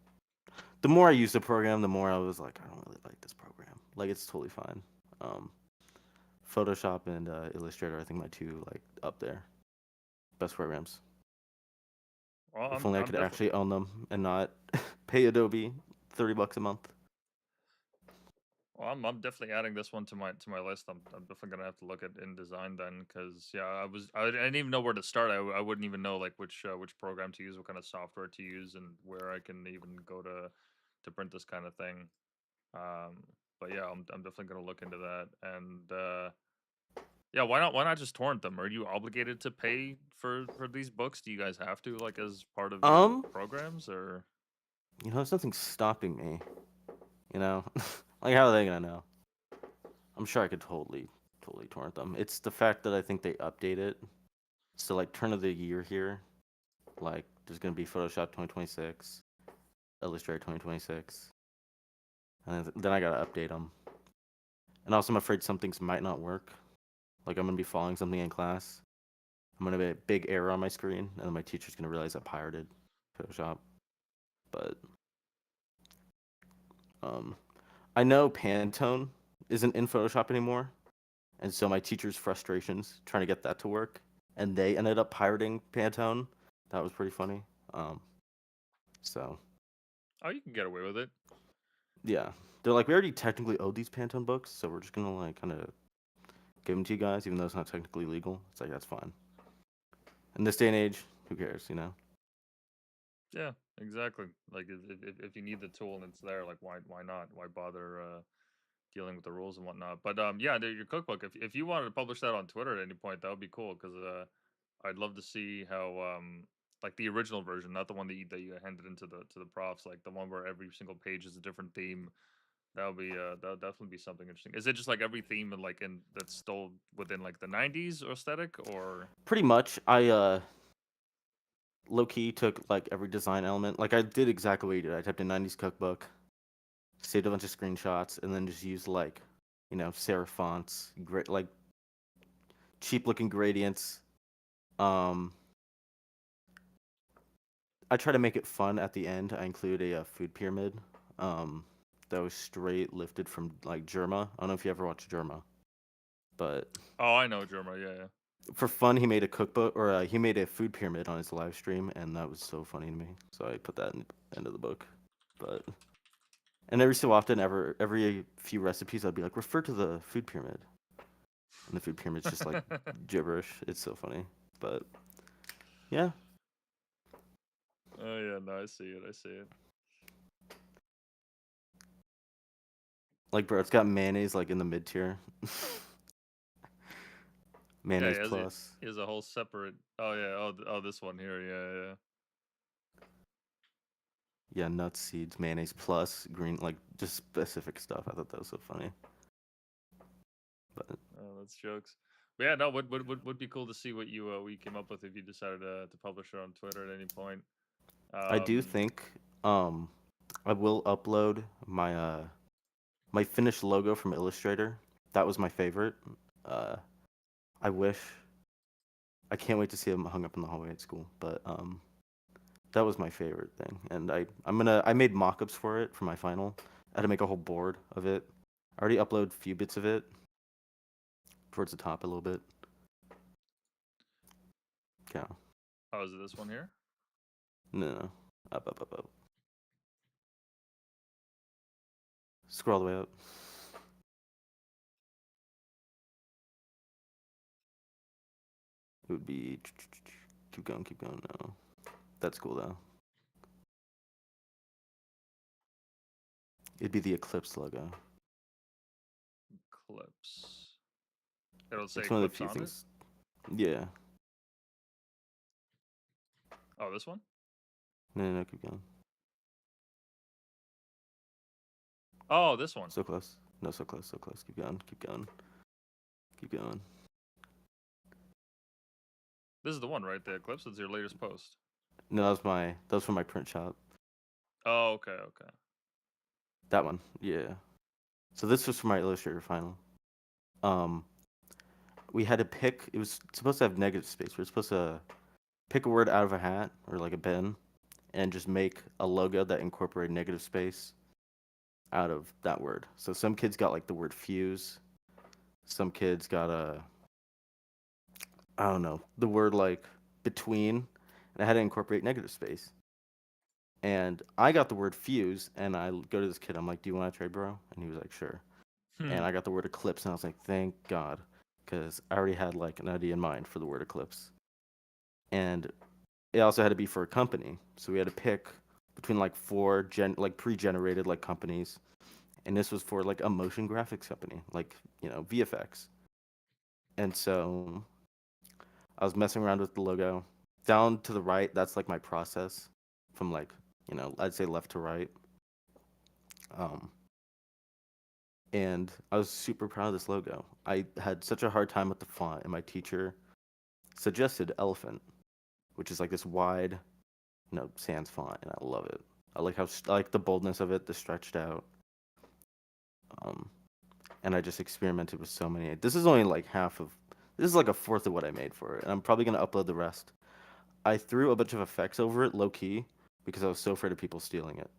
The more I use the program, the more I was like, I don't really like this program. Like it's totally fine. Um, Photoshop and Illustrator, I think my two like up there best programs. Well, If I'm only I I'm could definitely actually own them and not pay Adobe $30 a month. Well, I'm definitely adding this one to my list. I'm definitely gonna have to look at InDesign then, because yeah, I didn't even know where to start. I wouldn't even know like which program to use, what kind of software to use, and where I can even go to print this kind of thing. Um, but yeah, I'm definitely gonna look into that. And yeah, why not just torrent them? Are you obligated to pay for these books? Do you guys have to, like, as part of your Um, programs, or? there's nothing stopping me. You know, like how are they gonna know? I'm sure I could totally torrent them. It's the fact that I think they update it. So like turn of the year here, like there's gonna be Photoshop 2026, Illustrator 2026, and then I gotta update them. And also I'm afraid some things might not work. Like I'm gonna be following something in class. I'm gonna be a big error on my screen, and then my teacher's gonna realize I pirated Photoshop. But um, I know Pantone isn't in Photoshop anymore, and so my teacher's frustrations trying to get that to work, and they ended up pirating Pantone. That was pretty funny. Um, so Oh, you can get away with it. yeah, they're like, we already technically owe these Pantone books, so we're just gonna like kind of give them to you guys, even though it's not technically legal. It's like that's fine. In this day and age, who cares, you know? Yeah, exactly. Like if you need the tool and it's there, like why not? Why bother dealing with the rules and whatnot? But yeah, your cookbook. If you wanted to publish that on Twitter at any point, that would be cool, because I'd love to see how like the original version, not the one that you handed into the profs, like the one where every single page is a different theme. That would definitely be something interesting. Is it just like every theme and like in that's still within like the '90s aesthetic, or? Pretty much. I low key took like every design element. Like I did exactly what you did. I typed in '90s cookbook, saved a bunch of screenshots, and then just used like, serif fonts, great like cheap looking gradients. Um, I try to make it fun at the end. I include a, food pyramid. Um, that was straight lifted from like Germa. I don't know if you ever watched Germa, but Oh, I know, Germa. Yeah, yeah. for fun, he made a cookbook or he made a food pyramid on his live stream, and that was so funny to me. So I put that in the end of the book. But and every so often, every few recipes, I'd be like, refer to the food pyramid, and the food pyramid's just like gibberish. It's so funny. But yeah, Oh yeah, no, I see it. I see it. like bro, it's got mayonnaise like in the mid tier. Yeah, Mayonnaise plus. he has a whole separate. Oh yeah. Oh, this one here. Yeah, yeah. Yeah, nuts, seeds, mayonnaise plus green, like just specific stuff. I thought that was so funny. But Oh, that's jokes. But yeah, no, would be cool to see what you came up with if you decided to publish it on Twitter at any point. I do Um, think, um, I will upload my finished logo from Illustrator. That was my favorite. Uh, I wish I can't wait to see them hung up in the hallway at school. But that was my favorite thing, and I made mock-ups for it for my final. I had to make a whole board of it. I already uploaded a few bits of it towards the top a little bit. Yeah. Oh, is it this one here? No. Up. Scroll all the way up. It would be keep going. No, that's cool though. It'd be the Eclipse logo. Eclipse. It'll say It's one of the Eclipse few on it. things. Yeah. Oh, this one. No, keep going. Oh, this one. So close. No, so close. Keep going. This is the one, right? The Eclipse. It's your latest post. No, that was from my print shop. Oh, okay. That one. Yeah. So this was for my Illustrator final. We had to pick. It was supposed to have negative space. We were supposed to pick a word out of a hat or like a bin, and just make a logo that incorporated negative space out of that word. So some kids got like the word fuse. Some kids got I don't know, the word like between, and I had to incorporate negative space. And I got the word fuse, and I go to this kid. I'm like, "Do you want to trade, bro?" And he was like, "Sure." And I got the word eclipse, and I was like, "Thank God," because I already had like an idea in mind for the word eclipse. And it also had to be for a company, so we had to pick between like four pre-generated like companies, and this was for like a motion graphics company, like VFX. And so I was messing around with the logo. Down to the right, that's like my process from like, I'd say left to right. Um, and I was super proud of this logo. I had such a hard time with the font, and my teacher suggested Elephant, which is like this wide, sans font, and I love it. I like the boldness of it, the stretched out. Um, and I just experimented with so many. This is only like this is like a fourth of what I made for it, and I'm probably gonna upload the rest. I threw a bunch of effects over it, low key, because I was so afraid of people stealing it.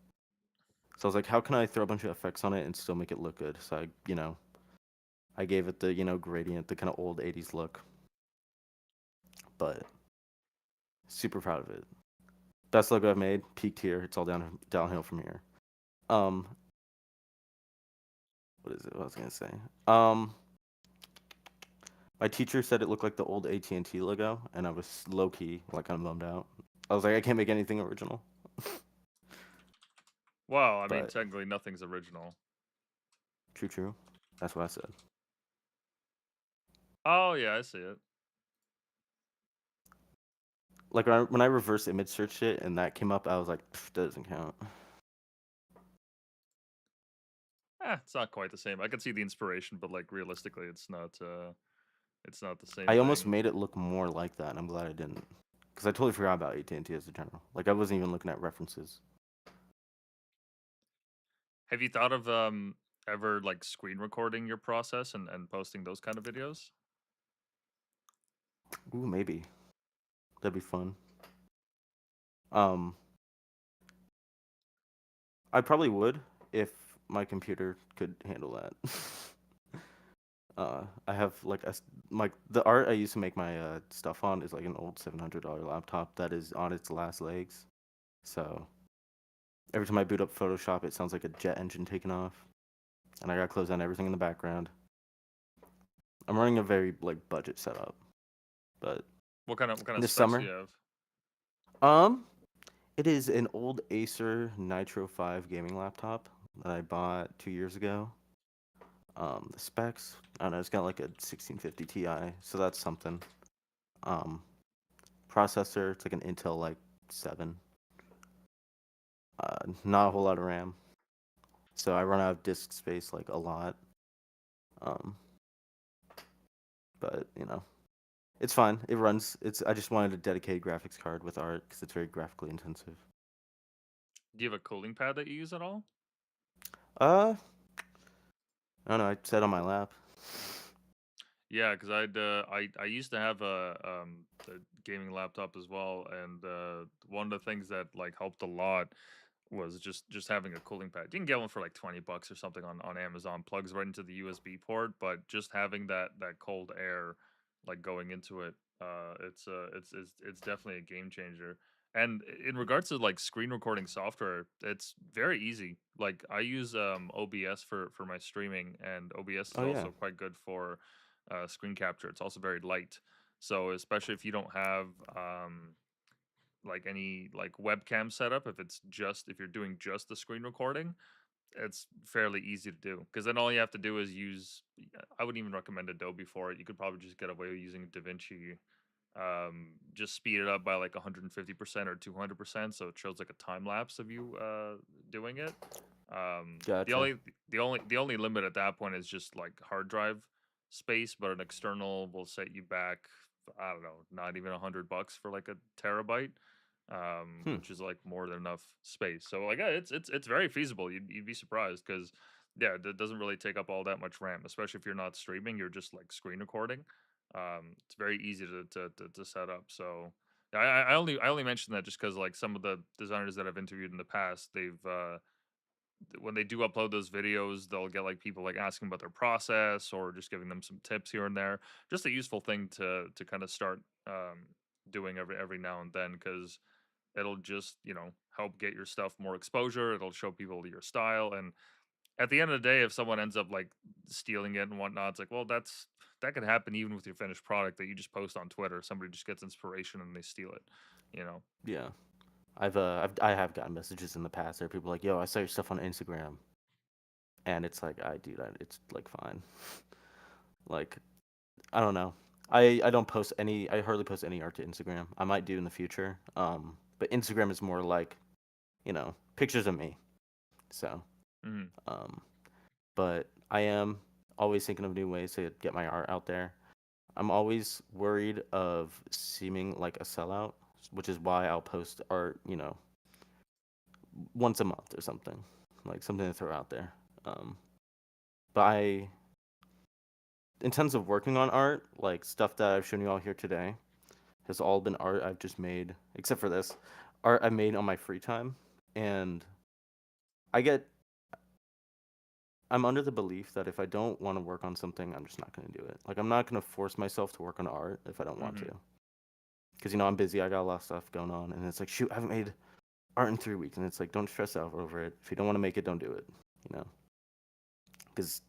So I was like, how can I throw a bunch of effects on it and still make it look good? So I gave it the gradient, the kind of old '80s look. But super proud of it. Best logo I've made. Peaked here. It's all downhill from here. Um, what is it? What I was gonna say? My teacher said it looked like the old AT&T logo, and I was low key like kind of bummed out. I was like, I can't make anything original. Well, I mean, But technically nothing's original. true. That's what I said. Oh yeah, I see it. Like when I reverse image searched it and that came up, I was like, that doesn't count. It's not quite the same. I can see the inspiration, but like realistically, it's not. It's not the same I almost thing. made it look more like that, and I'm glad I didn't, because I totally forgot about AT&T as a general. Like I wasn't even looking at references. Have you thought of ever like screen recording your process and posting those kind of videos? Ooh, maybe that'd be fun. Um, I probably would if my computer could handle that. I have like the art I used to make my stuff on is like an old $700 laptop that is on its last legs. So every time I boot up Photoshop, it sounds like a jet engine taking off, and I gotta close down everything in the background. I'm running a very like budget setup, but What kind of this specs do summer, you have? um, it is an old Acer Nitro 5 gaming laptop that I bought 2 years ago. The specs, I don't know, it's got like a 1650 Ti, so that's something. Um, processor, it's like an Intel like 7. Not a whole lot of RAM, so I run out of disk space like a lot. Um, but it's fine. It runs. I just wanted a dedicated graphics card with art because it's very graphically intensive. Do you have a cooling pad that you use at all? Uh, I don't know. I sat on my lap. Yeah, because I used to have a gaming laptop as well, and one of the things that like helped a lot was just having a cooling pad. You can get one for like 20 bucks or something on Amazon. Plugs right into the USB port, but just having that cold air like going into it, it's definitely a game changer. And in regards to like screen recording software, it's very easy. Like I use OBS for my streaming, and OBS is Oh yeah. also quite good for screen capture. It's also very light. So especially if you don't have like any like webcam setup, if you're doing just the screen recording, it's fairly easy to do because then all you have to do is use. I wouldn't even recommend Adobe for it. You could probably just get away with using DaVinci. Just speed it up by like 150% or 200%, so it shows like a time lapse of you doing it. The Gotcha. only limit at that point is just like hard drive space, but an external will set you back. I don't know, not even $100 for like a terabyte, Hmm. which is like more than enough space. So like, yeah, it's very feasible. You'd be surprised because yeah, it doesn't really take up all that much RAM, especially if you're not streaming. You're just like screen recording. It's very easy to set up. So I only mentioned that just because like some of the designers that I've interviewed in the past, they've when they do upload those videos, they'll get like people like asking about their process or just giving them some tips here and there. Just a useful thing to kind of start doing every now and then because it'll just help get your stuff more exposure. It'll show people your style, and at the end of the day, if someone ends up like stealing it and whatnot, it's like, well, that could happen even with your finished product that you just post on Twitter. Somebody just gets inspiration and they steal it, you know. Yeah. I have gotten messages in the past where people are like, "Yo, I saw your stuff on Instagram," and it's like, I do that. It's like fine. Like I don't know. I don't post any. I hardly post any art to Instagram. I might do in the future. But Instagram is more like, pictures of me. So, Mhm. um, but I am always thinking of new ways to get my art out there. I'm always worried of seeming like a sellout, which is why I'll post art, once a month or something, like something to throw out there. Um, but in terms of working on art, like stuff that I've shown you all here today, has all been art I've just made, except for this, art I made on my free time, and I get I'm under the belief that if I don't want to work on something, I'm just not going to do it. Like I'm not going to force myself to work on art if I don't want to, Mhm. because I'm busy. I got a lot of stuff going on, and it's like, shoot, I haven't made art in 3 weeks, and it's like, don't stress out over it. If you don't want to make it, don't do it. You know, because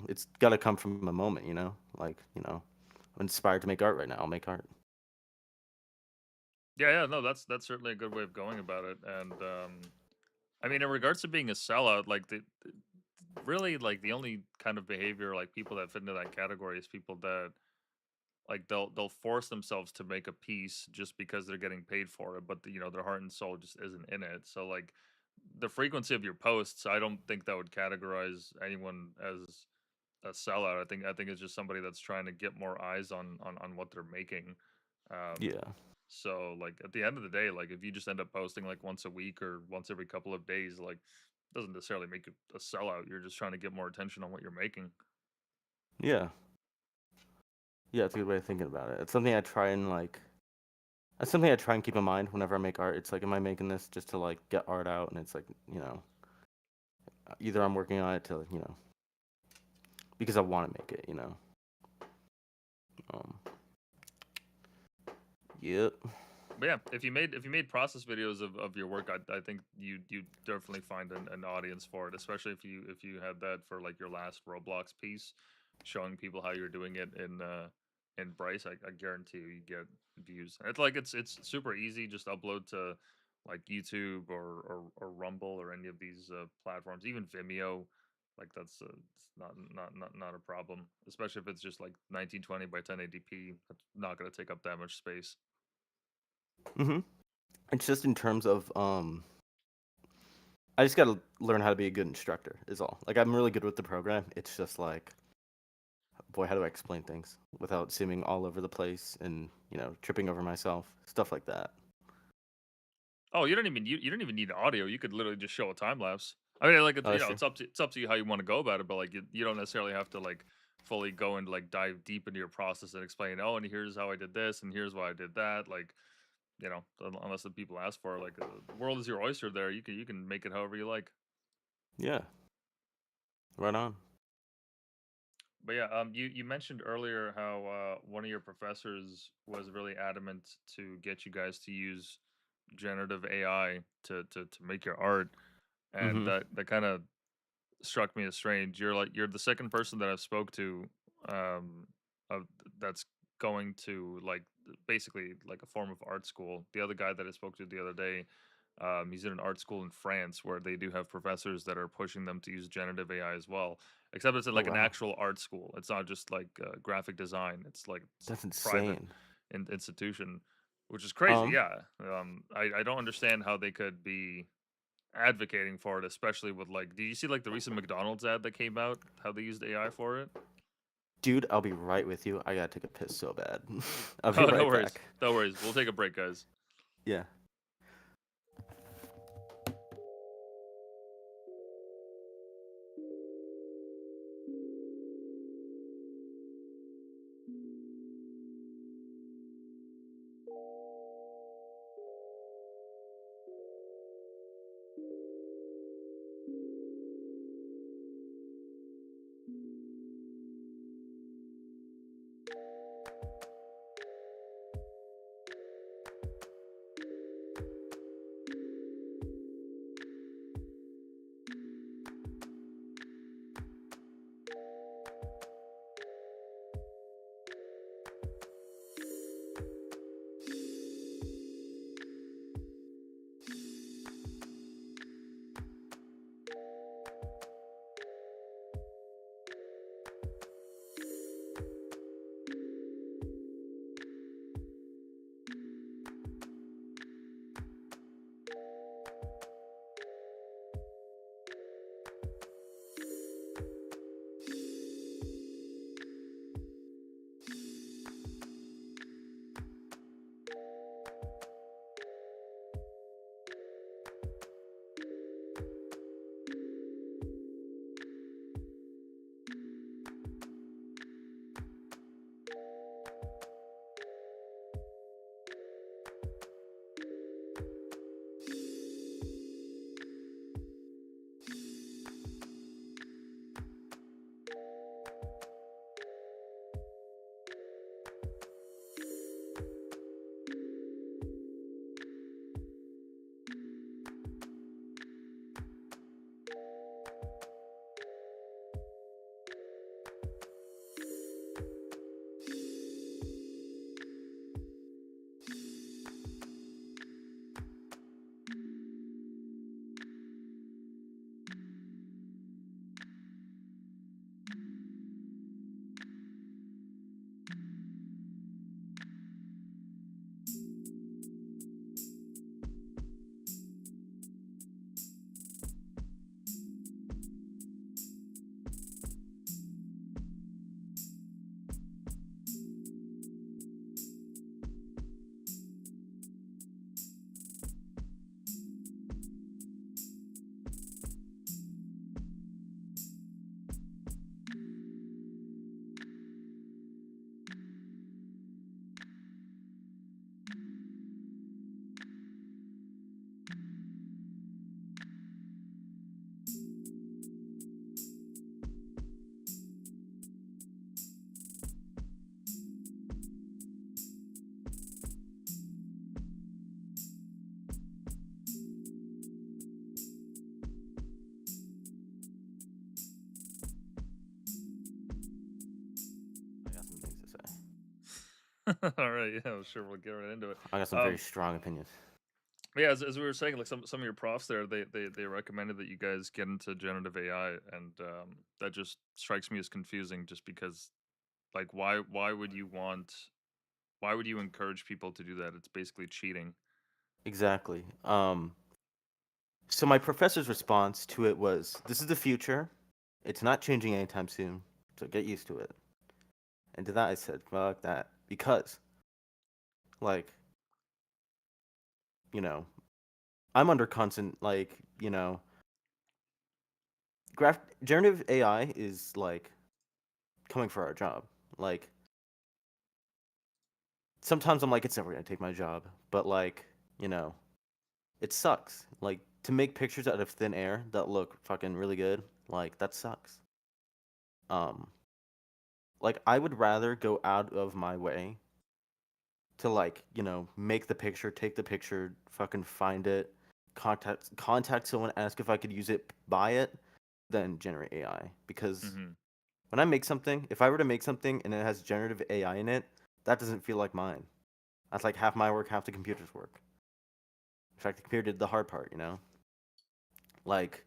it's got to come from a moment. Like I'm inspired to make art right now. I'll make art. Yeah, yeah, no, that's certainly a good way of going about it. And I mean, in regards to being a sellout, like really like the only kind of behavior like people that fit into that category is people that like they'll force themselves to make a piece just because they're getting paid for it, but their heart and soul just isn't in it. So like the frequency of your posts, I don't think that would categorize anyone as a sellout. I think it's just somebody that's trying to get more eyes on what they're making. Um, Yeah, so like at the end of the day, like if you just end up posting like once a week or once every couple of days, like doesn't necessarily make it a sellout. You're just trying to get more attention on what you're making. yeah, yeah. It's a good way of thinking about it. It's something I try and like. That's something I try and keep in mind whenever I make art. It's like, am I making this just to like get art out? And it's like, either I'm working on it to, because I want to make it. Um, yep. But yeah, if you made process videos of your work, I think you definitely find an audience for it, especially if you had that for like your last Roblox piece, showing people how you're doing it in Bryce. I guarantee you get views. It's like it's super easy. Just upload to like YouTube or Rumble or any of these platforms, even Vimeo. Like that's it's not a problem, especially if it's just like 1920 by 1080p. That's not gonna take up that much space. Hmm. It's just in terms of, I just got to learn how to be a good instructor, is all. Like, I'm really good with the program. It's just like, boy, how do I explain things without seeming all over the place and, tripping over myself? Stuff like that. Oh, you don't even need audio. You could literally just show a time lapse. I mean, like Oh, that's true. it's up to you how you want to go about it, but like you don't necessarily have to like fully go and like dive deep into your process and explain. Oh, and here's how I did this, and here's why I did that. Like unless the people ask for it, like the world is your oyster. There, you can make it however you like. Yeah, right on. But yeah, you mentioned earlier how one of your professors was really adamant to get you guys to use generative AI to make your art, and Mm-hmm. that kind of struck me as strange. You're the second person that I've spoke to, um, of that's going to like basically like a form of art school. The other guy that I spoke to the other day, he's in an art school in France where they do have professors that are pushing them to use generative AI as well. Except it's at Oh like an wow, actual art school. It's not just like graphic design. It's that's private insane. institution, which is crazy. Um, Yeah, I don't understand how they could be advocating for it, especially with like, did you see like the recent McDonald's ad that came out? How they used AI for it? dude, I'll be right with you. I gotta take a piss so bad. I'll be Oh, no right worries, back. no worries. We'll take a break, guys. Yeah. I got some things to say. All right, yeah, well, sure, we'll get right into it. I got some very Um, strong opinions. yeah, as we were saying, like some of your profs there, they recommended that you guys get into generative AI, and that just strikes me as confusing, just because like why would you encourage people to do that? It's basically cheating. Exactly. So my professor's response to it was, "This is the future. It's not changing anytime soon. So get used to it." And to that I said, "Fuck that," because, like, you know, I'm under constant generative AI is like coming for our job. Like sometimes I'm like, it's never gonna take my job, but you know, it sucks. Like to make pictures out of thin air that look fucking really good, like that sucks. Um, like I would rather go out of my way to make the picture, take the picture, fucking find it, contact someone, ask if I could use it, buy it, than generate AI. Because Hmm. when I make something, if I were to make something and it has generative AI in it, that doesn't feel like mine. That's like half my work, half the computer's work. In fact, the computer did the hard part, you know? Like,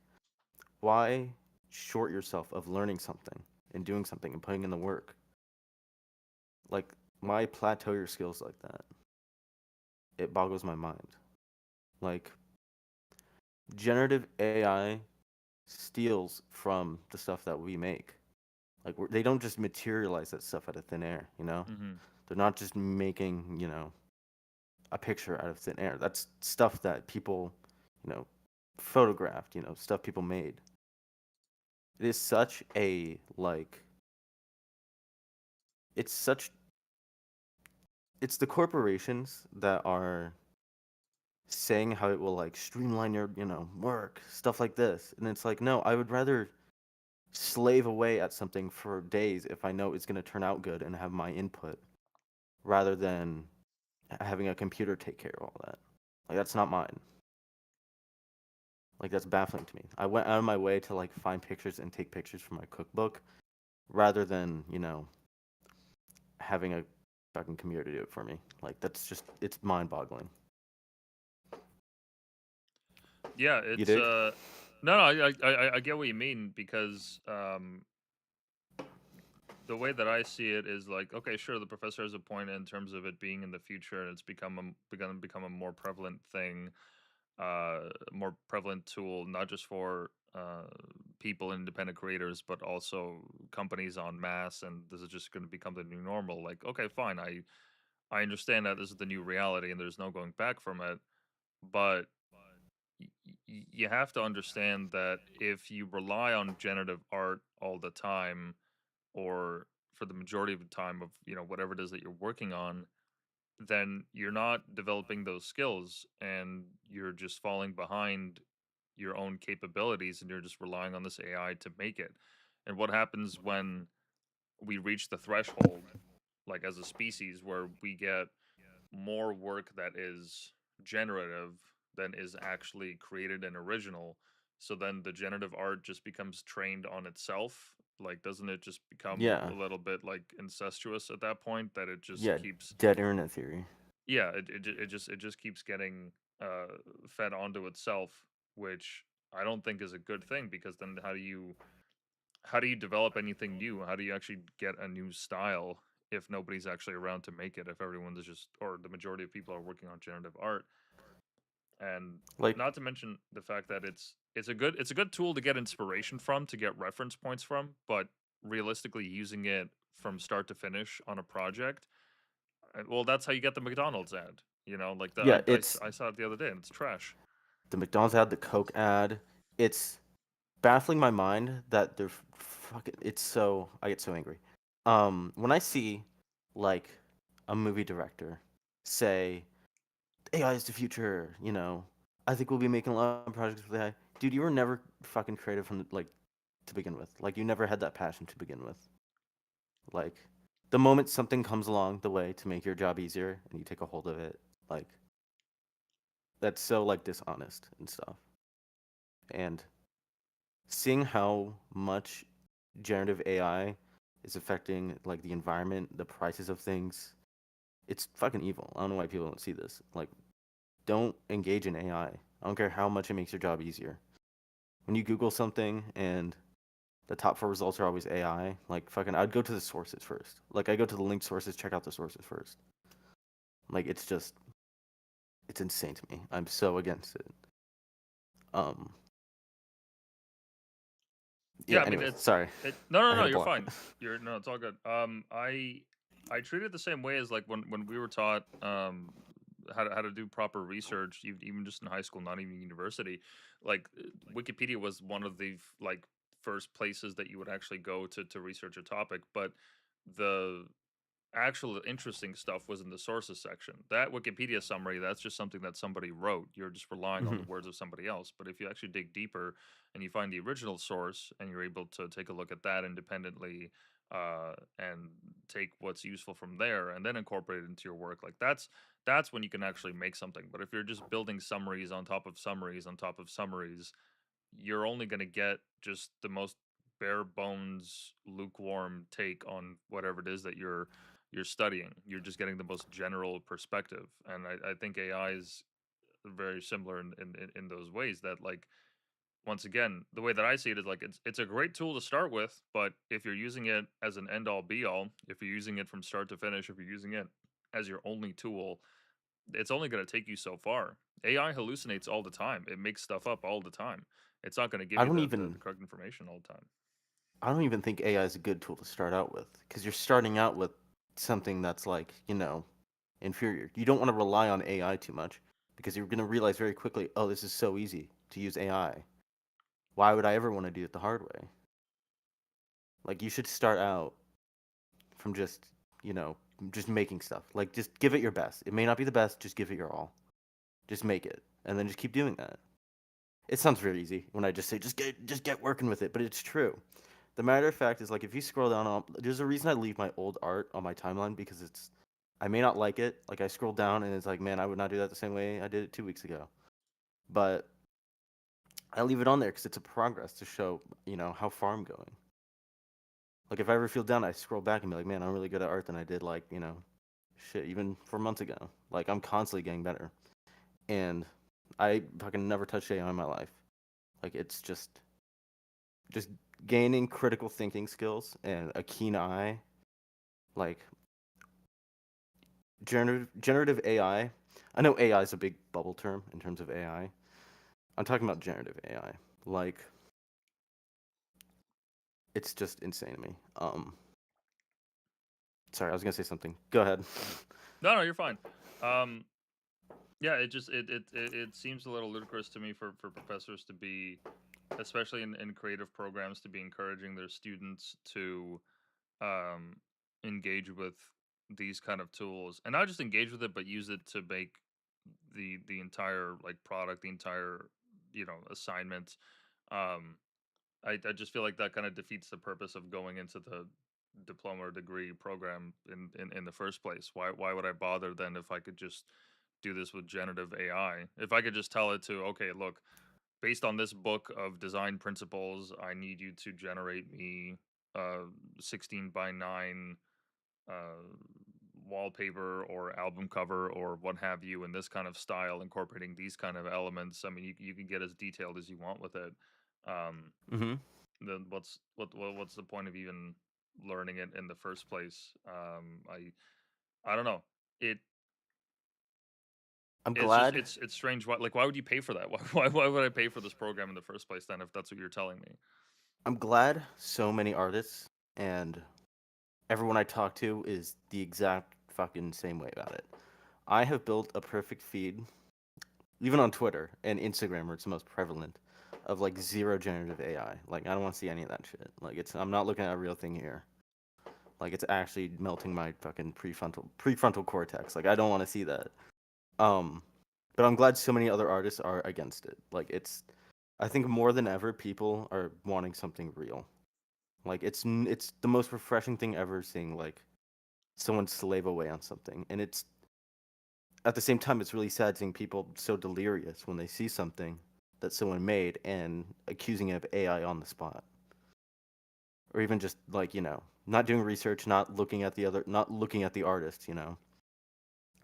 why short yourself of learning something and doing something and putting in the work? Like, why plateau your skills like that? It boggles my mind. Like, generative AI steals from the stuff that we make. Like, they don't just materialize that stuff out of thin air, you know? Hmm. They're not just making, a picture out of thin air. That's stuff that people, you know, photographed, stuff people made. It is such a it's such it's the corporations that are saying how it will like streamline your, work, stuff like this. And it's like, no, I would rather slave away at something for days if I know it's going to turn out good and have my input rather than having a computer take care of all that. Like that's not mine. Like that's baffling to me. I went out of my way to like find pictures and take pictures for my cookbook rather than, having a fucking computer do it for me. Like that's just it's mind-boggling. Yeah, You it's dig? no, no, I get what you mean because the way that I see it is like, okay, sure, the professor has a point in terms of it being in the future and it's become a more prevalent thing, more prevalent tool, not just for people, independent creators, but also companies en masse. And this is just going to become the new normal. Like, okay, fine, I understand that this is the new reality and there's no going back from it, but you have to understand that if you rely on generative art all the time or for the majority of the time of whatever it is that you're working on, then you're not developing those skills and you're just falling behind your own capabilities and you're just relying on this AI to make it. And what happens when we reach the threshold, like as a species, where we get more work that is generative than is actually created and original? So then the generative art just becomes trained on itself. Like, doesn't it just become Yeah. a little bit like incestuous at that point that it just Yeah, keeps, dead internet theory. yeah, it just keeps getting fed onto itself, which I don't think is a good thing, because then how do you develop anything new? How do you actually get a new style if nobody's actually around to make it? If everyone's just, or the majority of people are working on generative art, and Like, not to mention the fact that it's a good tool to get inspiration from, to get reference points from, but realistically using it from start to finish on a project, well, that's how you get the McDonald's ad. Like yeah, I saw it the other day and it's trash. the McDonald's ad, the Coke ad. It's baffling my mind that they're fucking. It's so I get so angry. When I see like a movie director say AI is the future, I think we'll be making a lot of projects with AI. Dude, you were never fucking creative from to begin with. Like you never had that passion to begin with. Like the moment something comes along the way to make your job easier and you take a hold of it, like that's so like dishonest and stuff. And seeing how much generative AI is affecting like the environment, the prices of things, it's fucking evil. I don't know why people don't see this. Like don't engage in AI. I don't care how much it makes your job easier. When you Google something and the top four results are always AI, like fucking I'd go to the sources first. Like I go to the linked sources, check out the sources first. Like it's insane to me. I'm so against it. Um Yeah, yeah, I mean, anyways, it's sorry. it. No, no, I hit no, a you're block. fine. No, it's all good. I treat it the same way as like when we were taught how to do proper research, even just in high school, not even university. Like Wikipedia was one of the like first places that you would actually go to research a topic, but the actual interesting stuff was in the sources section. That Wikipedia summary, that's just something that somebody wrote. You're just relying on the Hmm. words of somebody else. But if you actually dig deeper and you find the original source and you're able to take a look at that independently, and take what's useful from there and then incorporate it into your work, like that's when you can actually make something. But if you're just building summaries on top of summaries on top of summaries, you're only going to get just the most bare bones lukewarm take on whatever it is that you're studying. You're just getting the most general perspective, and I think AI is very similar in those ways. That like, once again, the way that I see it is like it's a great tool to start with, but if you're using it as an end all be all, if you're using it from start to finish, if you're using it as your only tool, it's only going to take you so far. AI hallucinates all the time. It makes stuff up all the time. It's not going to give I you don't the even correct information all the time. I don't even think AI is a good tool to start out with because you're starting out with something that's like, inferior. You don't want to rely on AI too much because you're going to realize very quickly, oh, this is so easy to use AI. Why would I ever want to do it the hard way? Like, you should start out from you know, just making stuff. Like, just give it your best. It may not be the best, just give it your all. Just make it, and then just keep doing that. It sounds very easy when I just say just get working with it, but it's true. The matter of fact is, like, if you scroll down on, there's a reason I leave my old art on my timeline because I may not like it. Like, I scroll down and it's like, man, I would not do that the same way I did it 2 weeks ago. But I leave it on there because it's a progress to show, how far I'm going. Like, if I ever feel down, I scroll back and be like, man, I'm really good at art than I did, like, shit, even 4 months ago. Like, I'm constantly getting better. And I fucking never touched AI in my life. Like, it's just gaining critical thinking skills and a keen eye. Like, generative AI. I know AI is a big bubble term in terms of AI. I'm talking about generative AI. Like, it's just insane to me. Sorry, I was gonna say something. Go ahead. No, no, you're fine. Um, yeah, it just it seems a little ludicrous to me for professors to be, especially in creative programs, to be encouraging their students to um engage with these kind of tools, and not just engage with it, but use it to make the entire like product, the entire assignment. Um, I just feel like that kind of defeats the purpose of going into the diploma or degree program in the first place. Why would I bother then if I could just do this with generative AI? If I could just tell it to, okay, look, based on this book of design principles, I need you to generate me 16 by 9 uh wallpaper or album cover or what have you in this kind of style, incorporating these kind of elements. I mean, you can get as detailed as you want with it. um Hmm. then what's the point of even learning it in the first place? I don't know. It I'm it's just glad. it's strange. Why would you pay for that? Why would I pay for this program in the first place then, if that's what you're telling me? I'm glad so many artists and everyone I talk to is the exact fucking same way about it. I have built a perfect feed, even on Twitter and Instagram, where it's the most prevalent, of like zero generative AI. Like, I don't want to see any of that shit. Like, I'm not looking at a real thing here. Like, it's actually melting my fucking prefrontal cortex. Like, I don't want to see that. Um, but I'm glad so many other artists are against it. Like, I think more than ever, people are wanting something real. Like, it's the most refreshing thing ever seeing like someone slave away on something, and it's at the same time it's really sad seeing people so delirious when they see something that someone made and accusing it of AI on the spot, or even just like not doing research, not looking at the artist.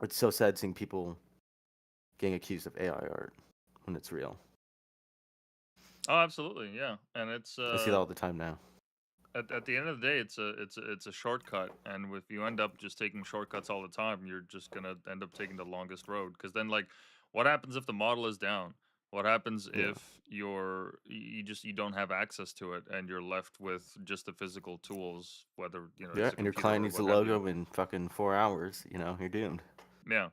It's so sad seeing people getting accused of AI art when it's real. Oh, absolutely, yeah. And it's I see that all the time now. at the end of the day, it's a shortcut, and if you end up just taking shortcuts all the time, you're just gonna end up taking the longest road. Because then, like, what happens if the model is down? What happens Yeah. if you don't have access to it, and you're left with just the physical tools, whether Yeah, it's a and your computer client or needs the what have you? logo in fucking 4 hours. You're doomed. Yeah,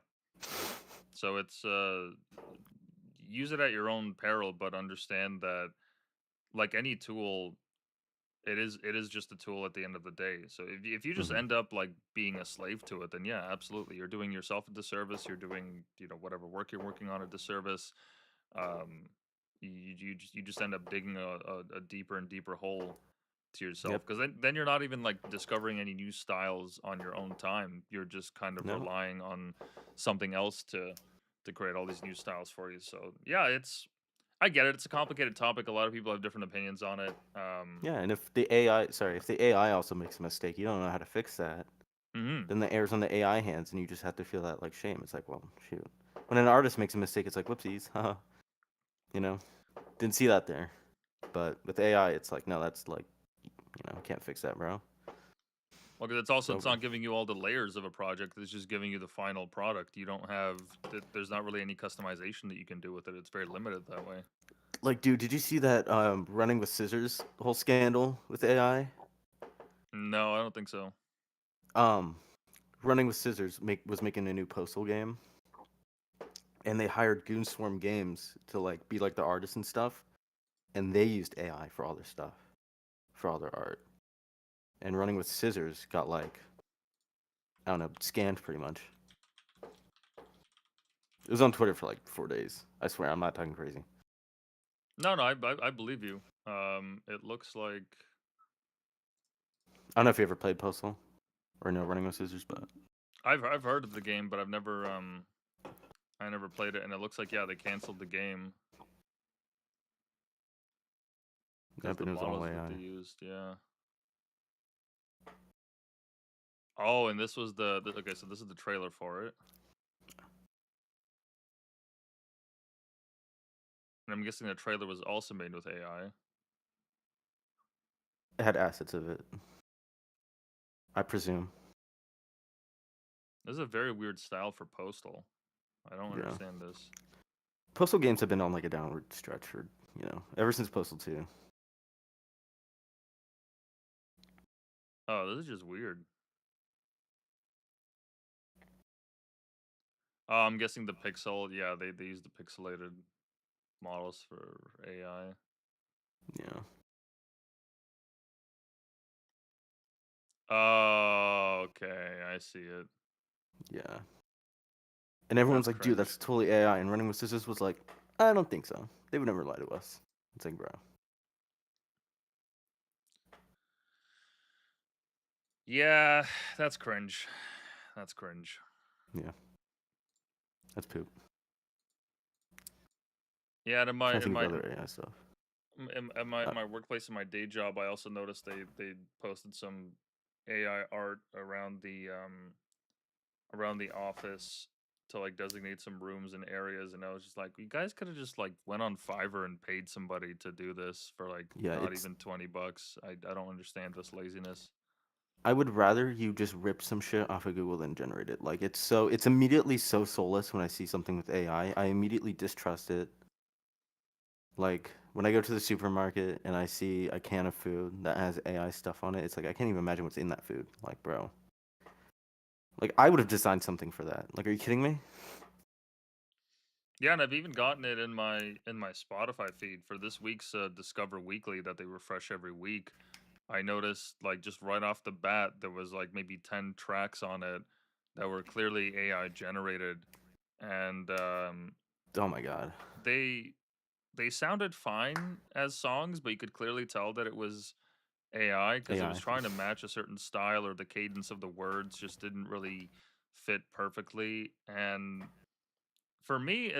So it's use it at your own peril, but understand that like any tool, it is just a tool at the end of the day. So if you just Hmm. end up like being a slave to it, then yeah, absolutely, you're doing yourself a disservice. You're doing whatever work you're working on a disservice. Um, you just end up digging a deeper and deeper hole to yourself, Yep. because then you're not even like discovering any new styles on your own time. You're just kind of No. relying on something else to create all these new styles for you. So yeah, I get it. It's a complicated topic. A lot of people have different opinions on it. Yeah, and if the AI, sorry, if the AI also makes a mistake, you don't know how to fix that. Mhm. Then the air's on the AI hands, and you just have to feel that like shame. It's like, well, shoot. When an artist makes a mistake, it's like, whoopsies, haha. You know, didn't see that there. But with AI, it's like, no, that's like, can't fix that, bro. Well, because It's it's over. not giving you all the layers of a project. It's just giving you the final product. You don't have there's not really any customization that you can do with it. It's very limited that way. Like, dude, did you see that running with scissors whole scandal with AI? No, I don't think so. Um, running with scissors was making a new Postal game, and they hired Goonswarm Games to like be like the artists and stuff, and they used AI for all their stuff, for all their art. And running with scissors got like, I don't know, scanned pretty much. It was on Twitter for like 4 days. I swear, I'm not talking crazy. No, no, I believe you. It looks like I don't know if you ever played Postal or know Running with Scissors, but I've heard of the game, but I never played it, and it looks like yeah they canceled the game because yep, the it was all models that AI. they used. Yeah. Oh, and this was okay. So this is the trailer for it, and I'm guessing the trailer was also made with AI. It had assets of it, I presume. This is a very weird style for Postal. I don't Yeah. understand this. Postal games have been on like a downward stretch for, ever since Postal 2. Oh, this is just weird. Oh, I'm guessing the pixel. Yeah, they use the pixelated models for AI. Yeah. Oh, okay, I see it. Yeah. And everyone's That's like, dude, cringe. that's totally AI. And Running with Scissors was like, I don't think so. They would never lie to us. It's like, bro. Yeah, that's cringe. That's cringe. Yeah. That's poop. Yeah, and Trying to think of other AI stuff. in Uh, my workplace, in my day job, I also noticed they posted some AI art around the office to like designate some rooms and areas, and I was just like, you guys could have just like went on Fiverr and paid somebody to do this for like yeah, not it's. even $20. I don't understand this laziness. I would rather you just rip some shit off of Google than generate it. Like, it's immediately so soulless when I see something with AI. I immediately distrust it. Like, when I go to the supermarket and I see a can of food that has AI stuff on it, it's like, I can't even imagine what's in that food. Like, bro. Like, I would have designed something for that. Like, are you kidding me? Yeah, and I've even gotten it in my Spotify feed for this week's Discover Weekly that they refresh every week. I noticed like just right off the bat there was like maybe 10 tracks on it that were clearly AI generated, and Oh my god. they they sounded fine as songs, but you could clearly tell that it was AI because it was AI. trying to match a certain style, or the cadence of the words just didn't really fit perfectly. And for me,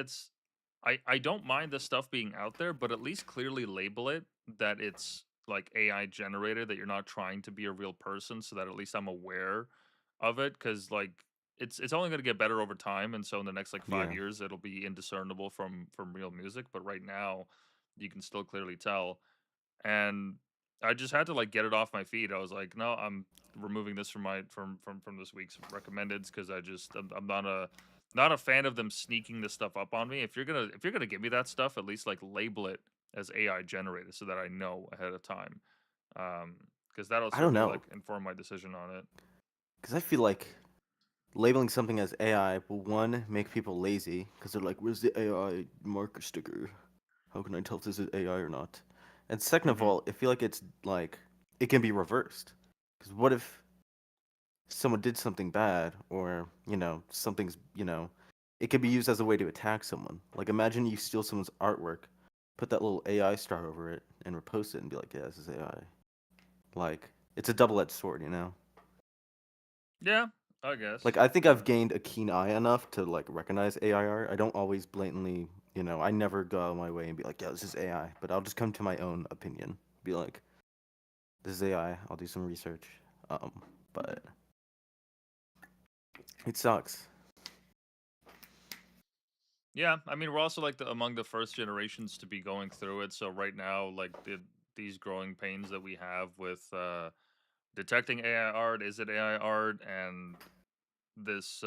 I don't mind the stuff being out there, but at least clearly label it that it's like AI generated, that you're not trying to be a real person, so that at least I'm aware of it. Because like it's only going to get better over time, and so in the next like five Yeah. years, it'll be indiscernible from real music. But right now, you can still clearly tell. And I just had to like get it off my feed. I was like, no, I'm removing this from my from this week's recommendeds, because I'm not a fan of them sneaking this stuff up on me. If you're gonna give me that stuff, at least like label it as AI generated so that I know ahead of time. Because that'll I don't certainly know. like inform my decision on it. Because I feel like labeling something as AI will one make people lazy because they're like, "Where's the AI marker sticker? How can I tell if this is AI or not?" And second of Mm-hmm. all, I feel like it's like it can be reversed. Because what if someone did something bad, or something's it could be used as a way to attack someone. Like imagine you steal someone's artwork, put that little AI star over it, and repost it, and be like, "Yeah, this is AI." Like it's a double-edged sword, you know. Yeah, I guess. Like I think I've gained a keen eye enough to like recognize AI art. I don't always blatantly, I never go out of my way and be like, "Yeah, this is AI," but I'll just come to my own opinion. Be like, "This is AI." I'll do some research. But it sucks. Yeah, I mean, we're also like among the first generations to be going through it. So right now, like these growing pains that we have with detecting AI art, is it AI art, and this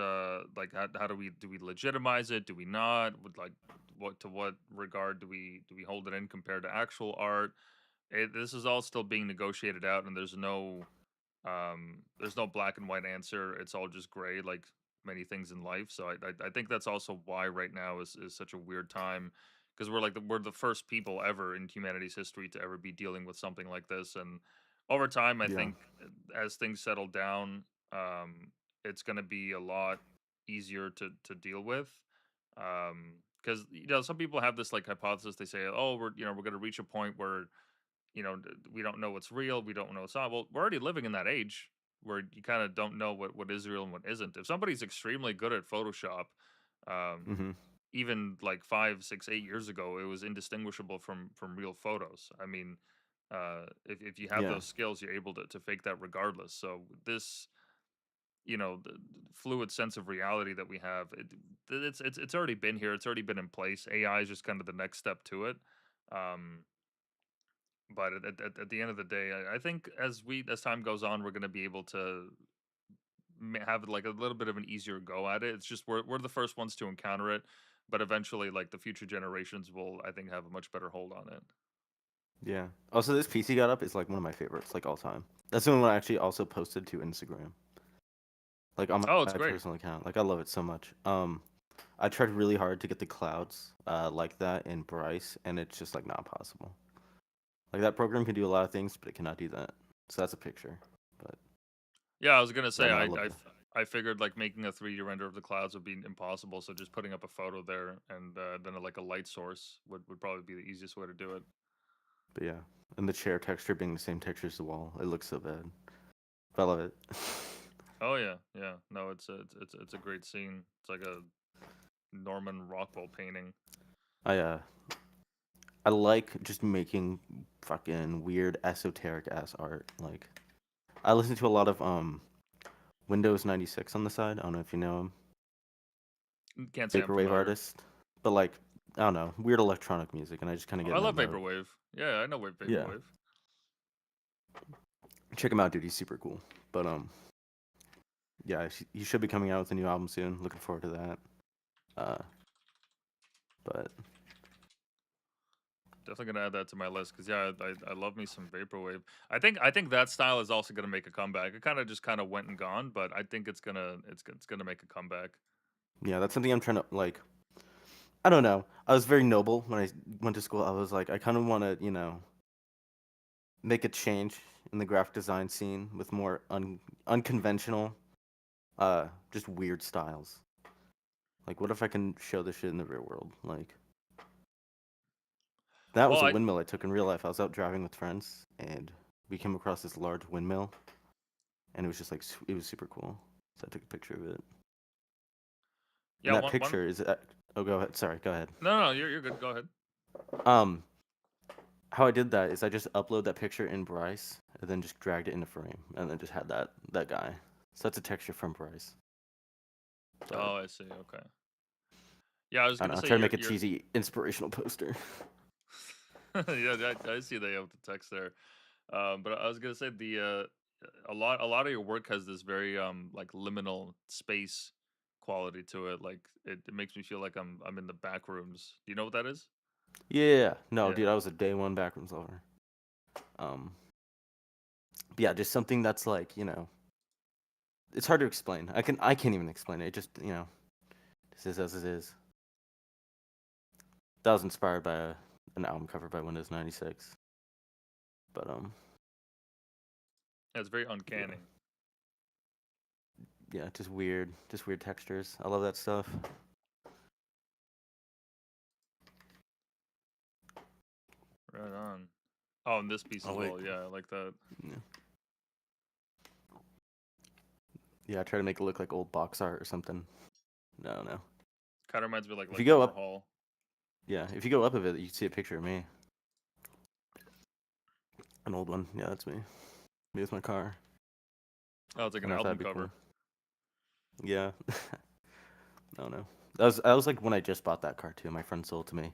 like how do we legitimize it? Do we not? Would like what regard do we hold it in compared to actual art? This is all still being negotiated out, and there's no black and white answer. It's all just gray, like many things in life. So I think that's also why right now is such a weird time, because we're the first people ever in humanity's history to ever be dealing with something like this. And over time, I Yeah. think as things settle down, it's going to be a lot easier to deal with. Because some people have this like hypothesis. They say, oh, we're going to reach a point where we don't know what's real, we don't know what's not. Well, we're already living in that age where you kind of don't know what is real and what isn't. If somebody's extremely good at Photoshop, um, Mhm. even like 5, 6, 8 years ago, it was indistinguishable from real photos. I mean, if you have Yeah. those skills, you're able to fake that regardless. So this, the fluid sense of reality that we have, it's already been here. It's already been in place. AI is just kind of the next step to it. Um, but at the end of the day, I think as time goes on, we're going to be able to have like a little bit of an easier go at it. It's just we're the first ones to encounter it, but eventually, like the future generations will, I think, have a much better hold on it. Yeah. Also, this PC got up is like one of my favorites, like all time. That's the one I actually also posted to Instagram, like on Oh, it's my great. personal account. Like I love it so much. I tried really hard to get the clouds like that in Bryce, and it's just like not possible. Like that program can do a lot of things, but it cannot do that. So that's a picture. But Yeah, I was gonna yeah, say no, I love it. I figured like making a 3D render of the clouds would be impossible, so just putting up a photo there and then like a light source would probably be the easiest way to do it. But yeah, and the chair texture being the same texture as the wall, it looks so bad. But I love it. Oh yeah, yeah. No, it's a great scene. It's like a Norman Rockwell painting. I I like just making fucking weird esoteric ass art. Like I listen to a lot of Windows 96 on the side. I don't know if you know him. Can't say I'm Vaporwave familiar. artist. But like I don't know, weird electronic music, and I just kind of Oh, get I in that love mode. vaporwave. Yeah, I know Yeah, vaporwave. check him out, dude. He's super cool. But yeah, he should be coming out with a new album soon. Looking forward to that. Uh, but Definitely gonna add that to my list because yeah, I love me some vaporwave. I think that style is also gonna make a comeback. It kind of went and gone, but I think it's gonna make a comeback. yeah, that's something I'm trying to like. I don't know. I was very noble when I went to school. I was like, I kind of want to, make a change in the graphic design scene with more unconventional, just weird styles. Like, what if I can show this shit in the real world? Like, that Well, was a I windmill I took in real life. I was out driving with friends, and we came across this large windmill, and it was just like, it was super cool. So I took a picture of it. And yeah that one picture is, oh, go ahead. Sorry, go ahead. no, you're good. Go ahead. Um, how I did that is I just upload that picture in Bryce, and then just dragged it in a frame, and then just had that guy. So that's a texture from Bryce. But Oh, I see. Okay. Yeah, I was I don't gonna know. I say try to you're make a you're. cheesy inspirational poster. Yeah, I see they have the text there. But I was gonna say a lot of your work has this very like liminal space quality to it. Like it makes me feel like I'm in the back rooms. Do you know what that is? Yeah. No, Yeah. dude, I was a day one backroom solver. Um, but yeah, just something that's like, it's hard to explain. I can't even explain it. It just, this is as it is. That was inspired by an album cover by Windows 96. But Yeah, it's very yeah, uncanny. yeah, just weird textures. I love that stuff. Right on. Oh, and this piece Oh as wait, well. Yeah, I like that. yeah. Yeah, I try to make it look like old box art or something. No, no. Kind of reminds me If you like go up, Warhol. yeah, if you go up a bit, you can see a picture of me. An old one. Yeah, that's me. Me with my car. Oh, it's like I an don't know if album that'd be cover. cool. Yeah. No, no. That was like when I just bought that car too. My friend sold it to me.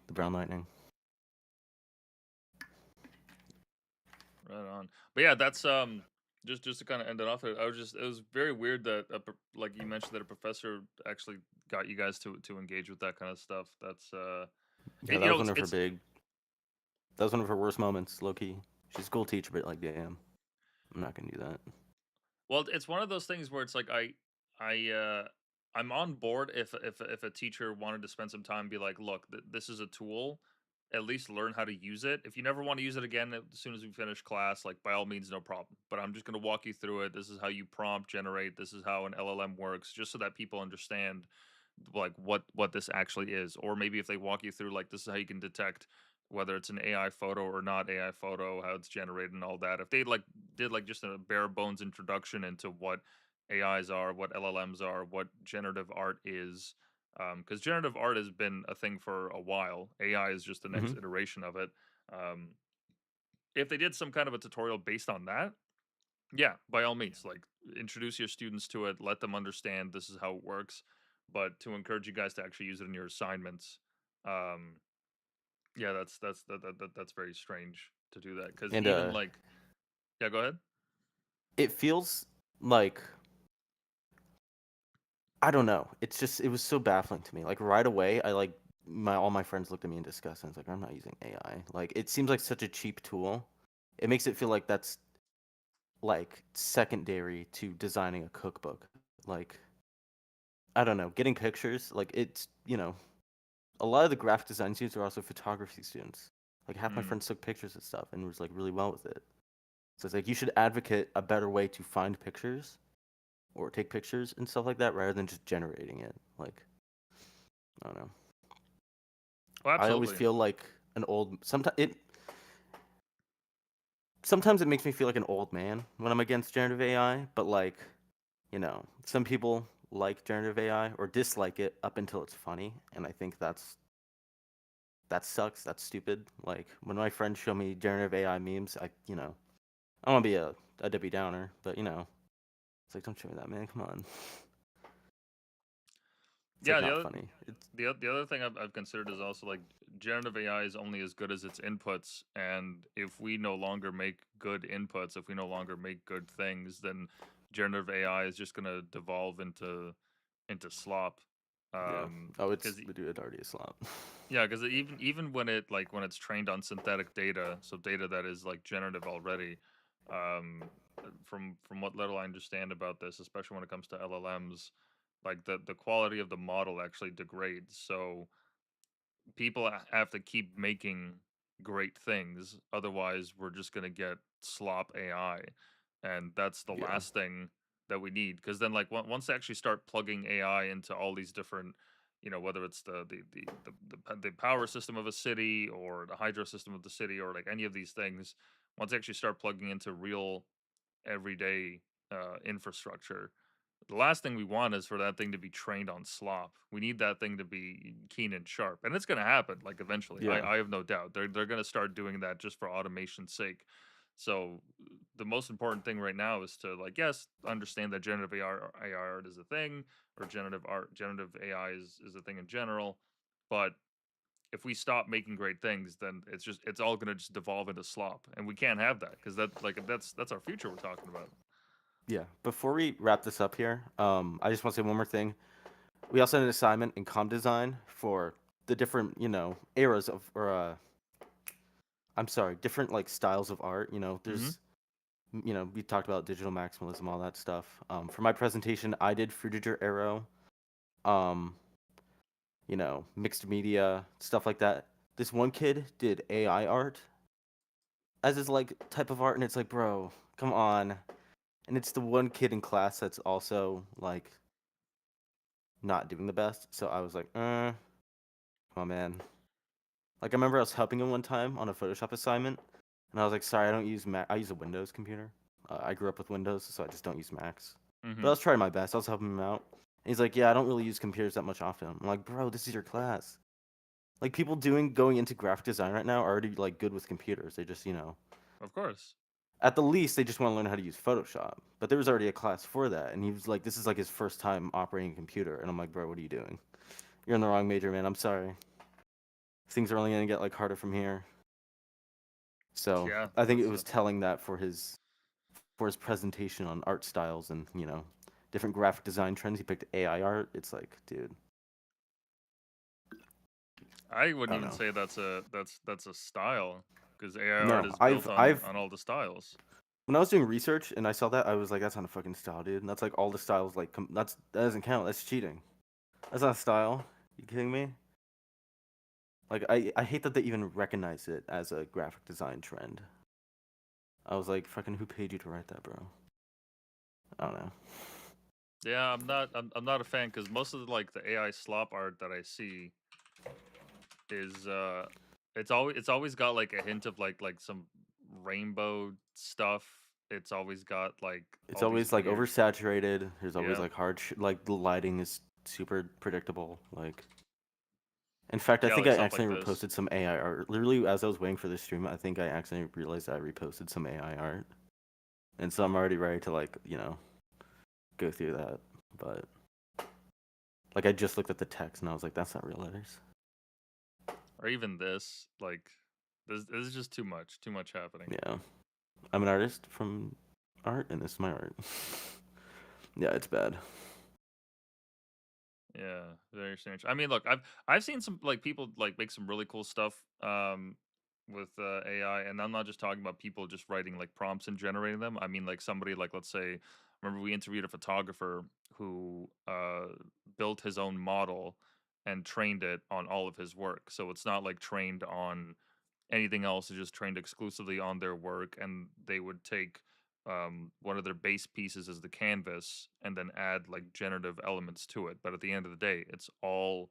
The Brown Lightning. Right on. But yeah, that's just to kind of end it off. It was very weird that like you mentioned that a professor actually got you guys to engage with that kind of stuff. That's Yeah, that you was know one of her it's big. That was one of her worst moments, low key. She's a school teacher, but like, damn, I'm not gonna do that. well, it's one of those things where it's like I'm on board if a teacher wanted to spend some time and be like, look, this is a tool. At least learn how to use it. If you never want to use it again as soon as we finish class, like by all means, no problem. But I'm just going to walk you through it. This is how you prompt generate. This is how an LLM works, just so that people understand like what this actually is. Or maybe if they walk you through like this is how you can detect whether it's an AI photo or not AI photo, how it's generated and all that. If they like did like just a bare bones introduction into what AIs are, what LLMs are, what generative art is, because generative art has been a thing for a while. AI is just the Hmm. next iteration of it. Um, if they did some kind of a tutorial based on that, yeah, by all means, like introduce your students to it, let them understand this is how it works. But to encourage you guys to actually use it in your assignments, um, yeah, that's very strange to do that because And even like, yeah, go ahead. it feels like I don't know. It was so baffling to me. Like right away, I like all my friends looked at me in disgust and it's like, I'm not using AI. Like it seems like such a cheap tool. It makes it feel like that's like secondary to designing a cookbook. Like I don't know, getting pictures, like it's, a lot of the graphic design students are also photography students. Like half my Mm. friends took pictures and stuff and was like really well with it. So it's like you should advocate a better way to find pictures or take pictures and stuff like that rather than just generating it. Like I don't know. Oh, I always absolutely. feel like an old sometimes it makes me feel like an old man when I'm against generative AI, but like, some people like generative AI or dislike it up until it's funny, and I think that sucks. That's stupid. Like when my friends show me generative AI memes, I don't want to be a Debbie Downer, but it's like don't show me that, man. Come on. It's like Yeah, not funny. It's the other thing I've considered is also like generative AI is only as good as its inputs, and if we no longer make good inputs, if we no longer make good things, then generative AI is just gonna devolve into slop. yeah. Oh, Because it already is slop. yeah, because even when when it's trained on synthetic data, so data that is like generative already, um, from what little I understand about this, especially when it comes to LLMs, like the quality of the model actually degrades. So people have to keep making great things, otherwise we're just gonna get slop AI, and that's the Yeah. last thing that we need. Because then, like once they actually start plugging AI into all these different, whether it's the power system of a city or the hydro system of the city or like any of these things, once they actually start plugging into real everyday infrastructure, the last thing we want is for that thing to be trained on slop. We need that thing to be keen and sharp, and it's going to happen. Like eventually, Yeah. I have no doubt they're going to start doing that just for automation's sake. So the most important thing right now is to like yes, understand that generative AI art is a thing, or generative AI is a thing in general. But if we stop making great things, then it's all going to just devolve into slop, and we can't have that because that's our future we're talking about. Yeah. Before we wrap this up here, I just want to say one more thing. We also had an assignment in comm design for the different, eras of, or I'm sorry, different like styles of art. Mm-hmm. There's we talked about digital maximalism, all that stuff. For my presentation, I did Fruitager Arrow, um, mixed media, stuff like that. This one kid did AI art as his like type of art, and it's like, bro, come on. And it's the one kid in class that's also like not doing the best. So I was like, come on, man. Like I remember I was helping him one time on a Photoshop assignment, and I was like, sorry, I don't use Mac. I use a Windows computer. I grew up with Windows, so I just don't use Macs. But I Mm-hmm. was trying my best. I was helping him out. And he's like, yeah, I don't really use computers that much often. I'm like, bro, this is your class. Like people going into graphic design right now are already like good with computers. They just, Of course. at the least they just want to learn how to use Photoshop. But there was already a class for that, and he was like, this is like his first time operating a computer, and I'm like, bro, what are you doing? You're in the wrong major, man. I'm sorry. Things are only gonna get like harder from here. So Yeah, I think it that's was telling that for his presentation on art styles and different graphic design trends. He picked AI art. It's like, dude, I I wouldn't don't even know. say that's a style because AI art No, is built I've on all the styles. when I was doing research and I saw that, I was like, that's not a fucking style, dude. And that's like all the styles. Like, that doesn't count. That's cheating. That's not a style. You kidding me? Like, I hate that they even recognize it as a graphic design trend. I was like, fucking, who paid you to write that, bro? I don't know. Yeah, I'm not a fan because most of like the AI slop art that I see is it's always got like a hint of like some rainbow stuff. It's always got like It's all these always like weird oversaturated. There's always yeah like like the lighting is super predictable. Like, in fact, I yeah think like I stuff like accidentally this. reposted some AI art. Literally, as I was waiting for this stream, I think I accidentally realized I reposted some AI art, and so I'm already ready to like go through that. But like, I just looked at the text and I was like, that's not real letters. Or even this like this is just too much happening. Yeah, I'm an artist from art, and this is my art. Yeah, it's bad. Yeah, very strange. I mean, look, I've seen some like people like make some really cool stuff with AI, and I'm not just talking about people just writing like prompts and generating them. I mean, like somebody like let's say, remember we interviewed a photographer who built his own model and trained it on all of his work. So it's not like trained on anything else, is just trained exclusively on their work, and they would take one of their base pieces as the canvas and then add like generative elements to it. But at the end of the day, it's all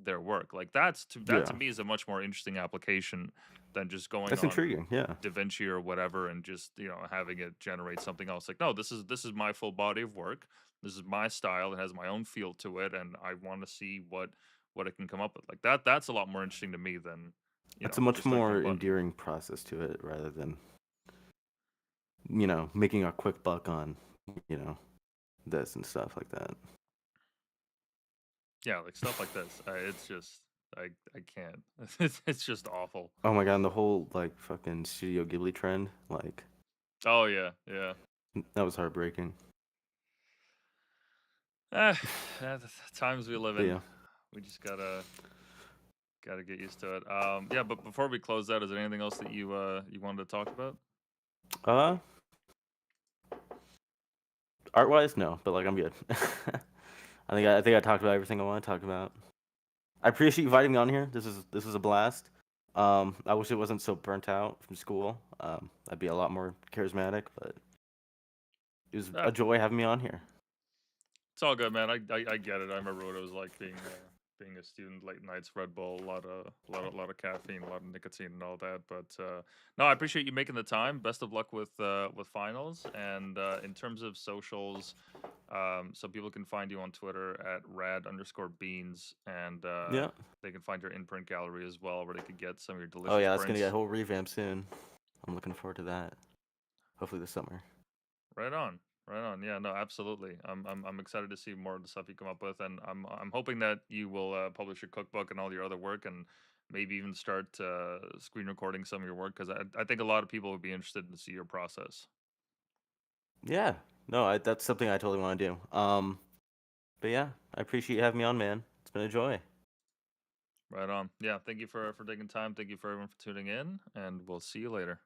their work. Like that Yeah, to me is a much more interesting application than just going that's on intriguing. Yeah, DaVinci or whatever and just having it generate something else. Like no, this is my full body of work. This is my style. It has my own feel to it, and I want to see what it can come up with. Like that's a lot more interesting to me than that's a much just clicking a more button. endearing process to it rather than making a quick buck on you know this and stuff like that. Yeah, like stuff like this. It's just I can't. It's just awful. Oh my god, and the whole like fucking Studio Ghibli trend, like Oh yeah, yeah. that was heartbreaking. Eh, times we live But in. yeah, We just gotta get used to it. Yeah, but before we close out, is there anything else that you wanted to talk about? uh, art wise, no, but like I'm good. I think I talked about everything I want to talk about. I appreciate you inviting me on here. This was a blast. I wish it wasn't so burnt out from school. I'd be a lot more charismatic, but it was a Ah, joy having me on here. it's all good, man. I get it. I remember what it was like being a student, late nights, Red Bull, a lot of caffeine, a lot of nicotine, and all that. But no, I appreciate you making the time. Best of luck with finals. And in terms of socials, so people can find you on Twitter at rad_beans, and Yeah. they can find your imprint gallery as well, where they could get some of your Oh delicious yeah, that's gonna get a prints. whole revamp soon. I'm looking forward to that. Hopefully this summer. Right on. Right on. Yeah, no, absolutely. I'm excited to see more of the stuff you come up with, and I'm hoping that you will publish your cookbook and all your other work, and maybe even start screen recording some of your work because I think a lot of people would be interested to see your process. Yeah. No, that's something I totally want to do. But yeah, I appreciate you having me on, man. It's been a joy. Right on. Yeah, thank you for taking time. Thank you for everyone for tuning in, and we'll see you later.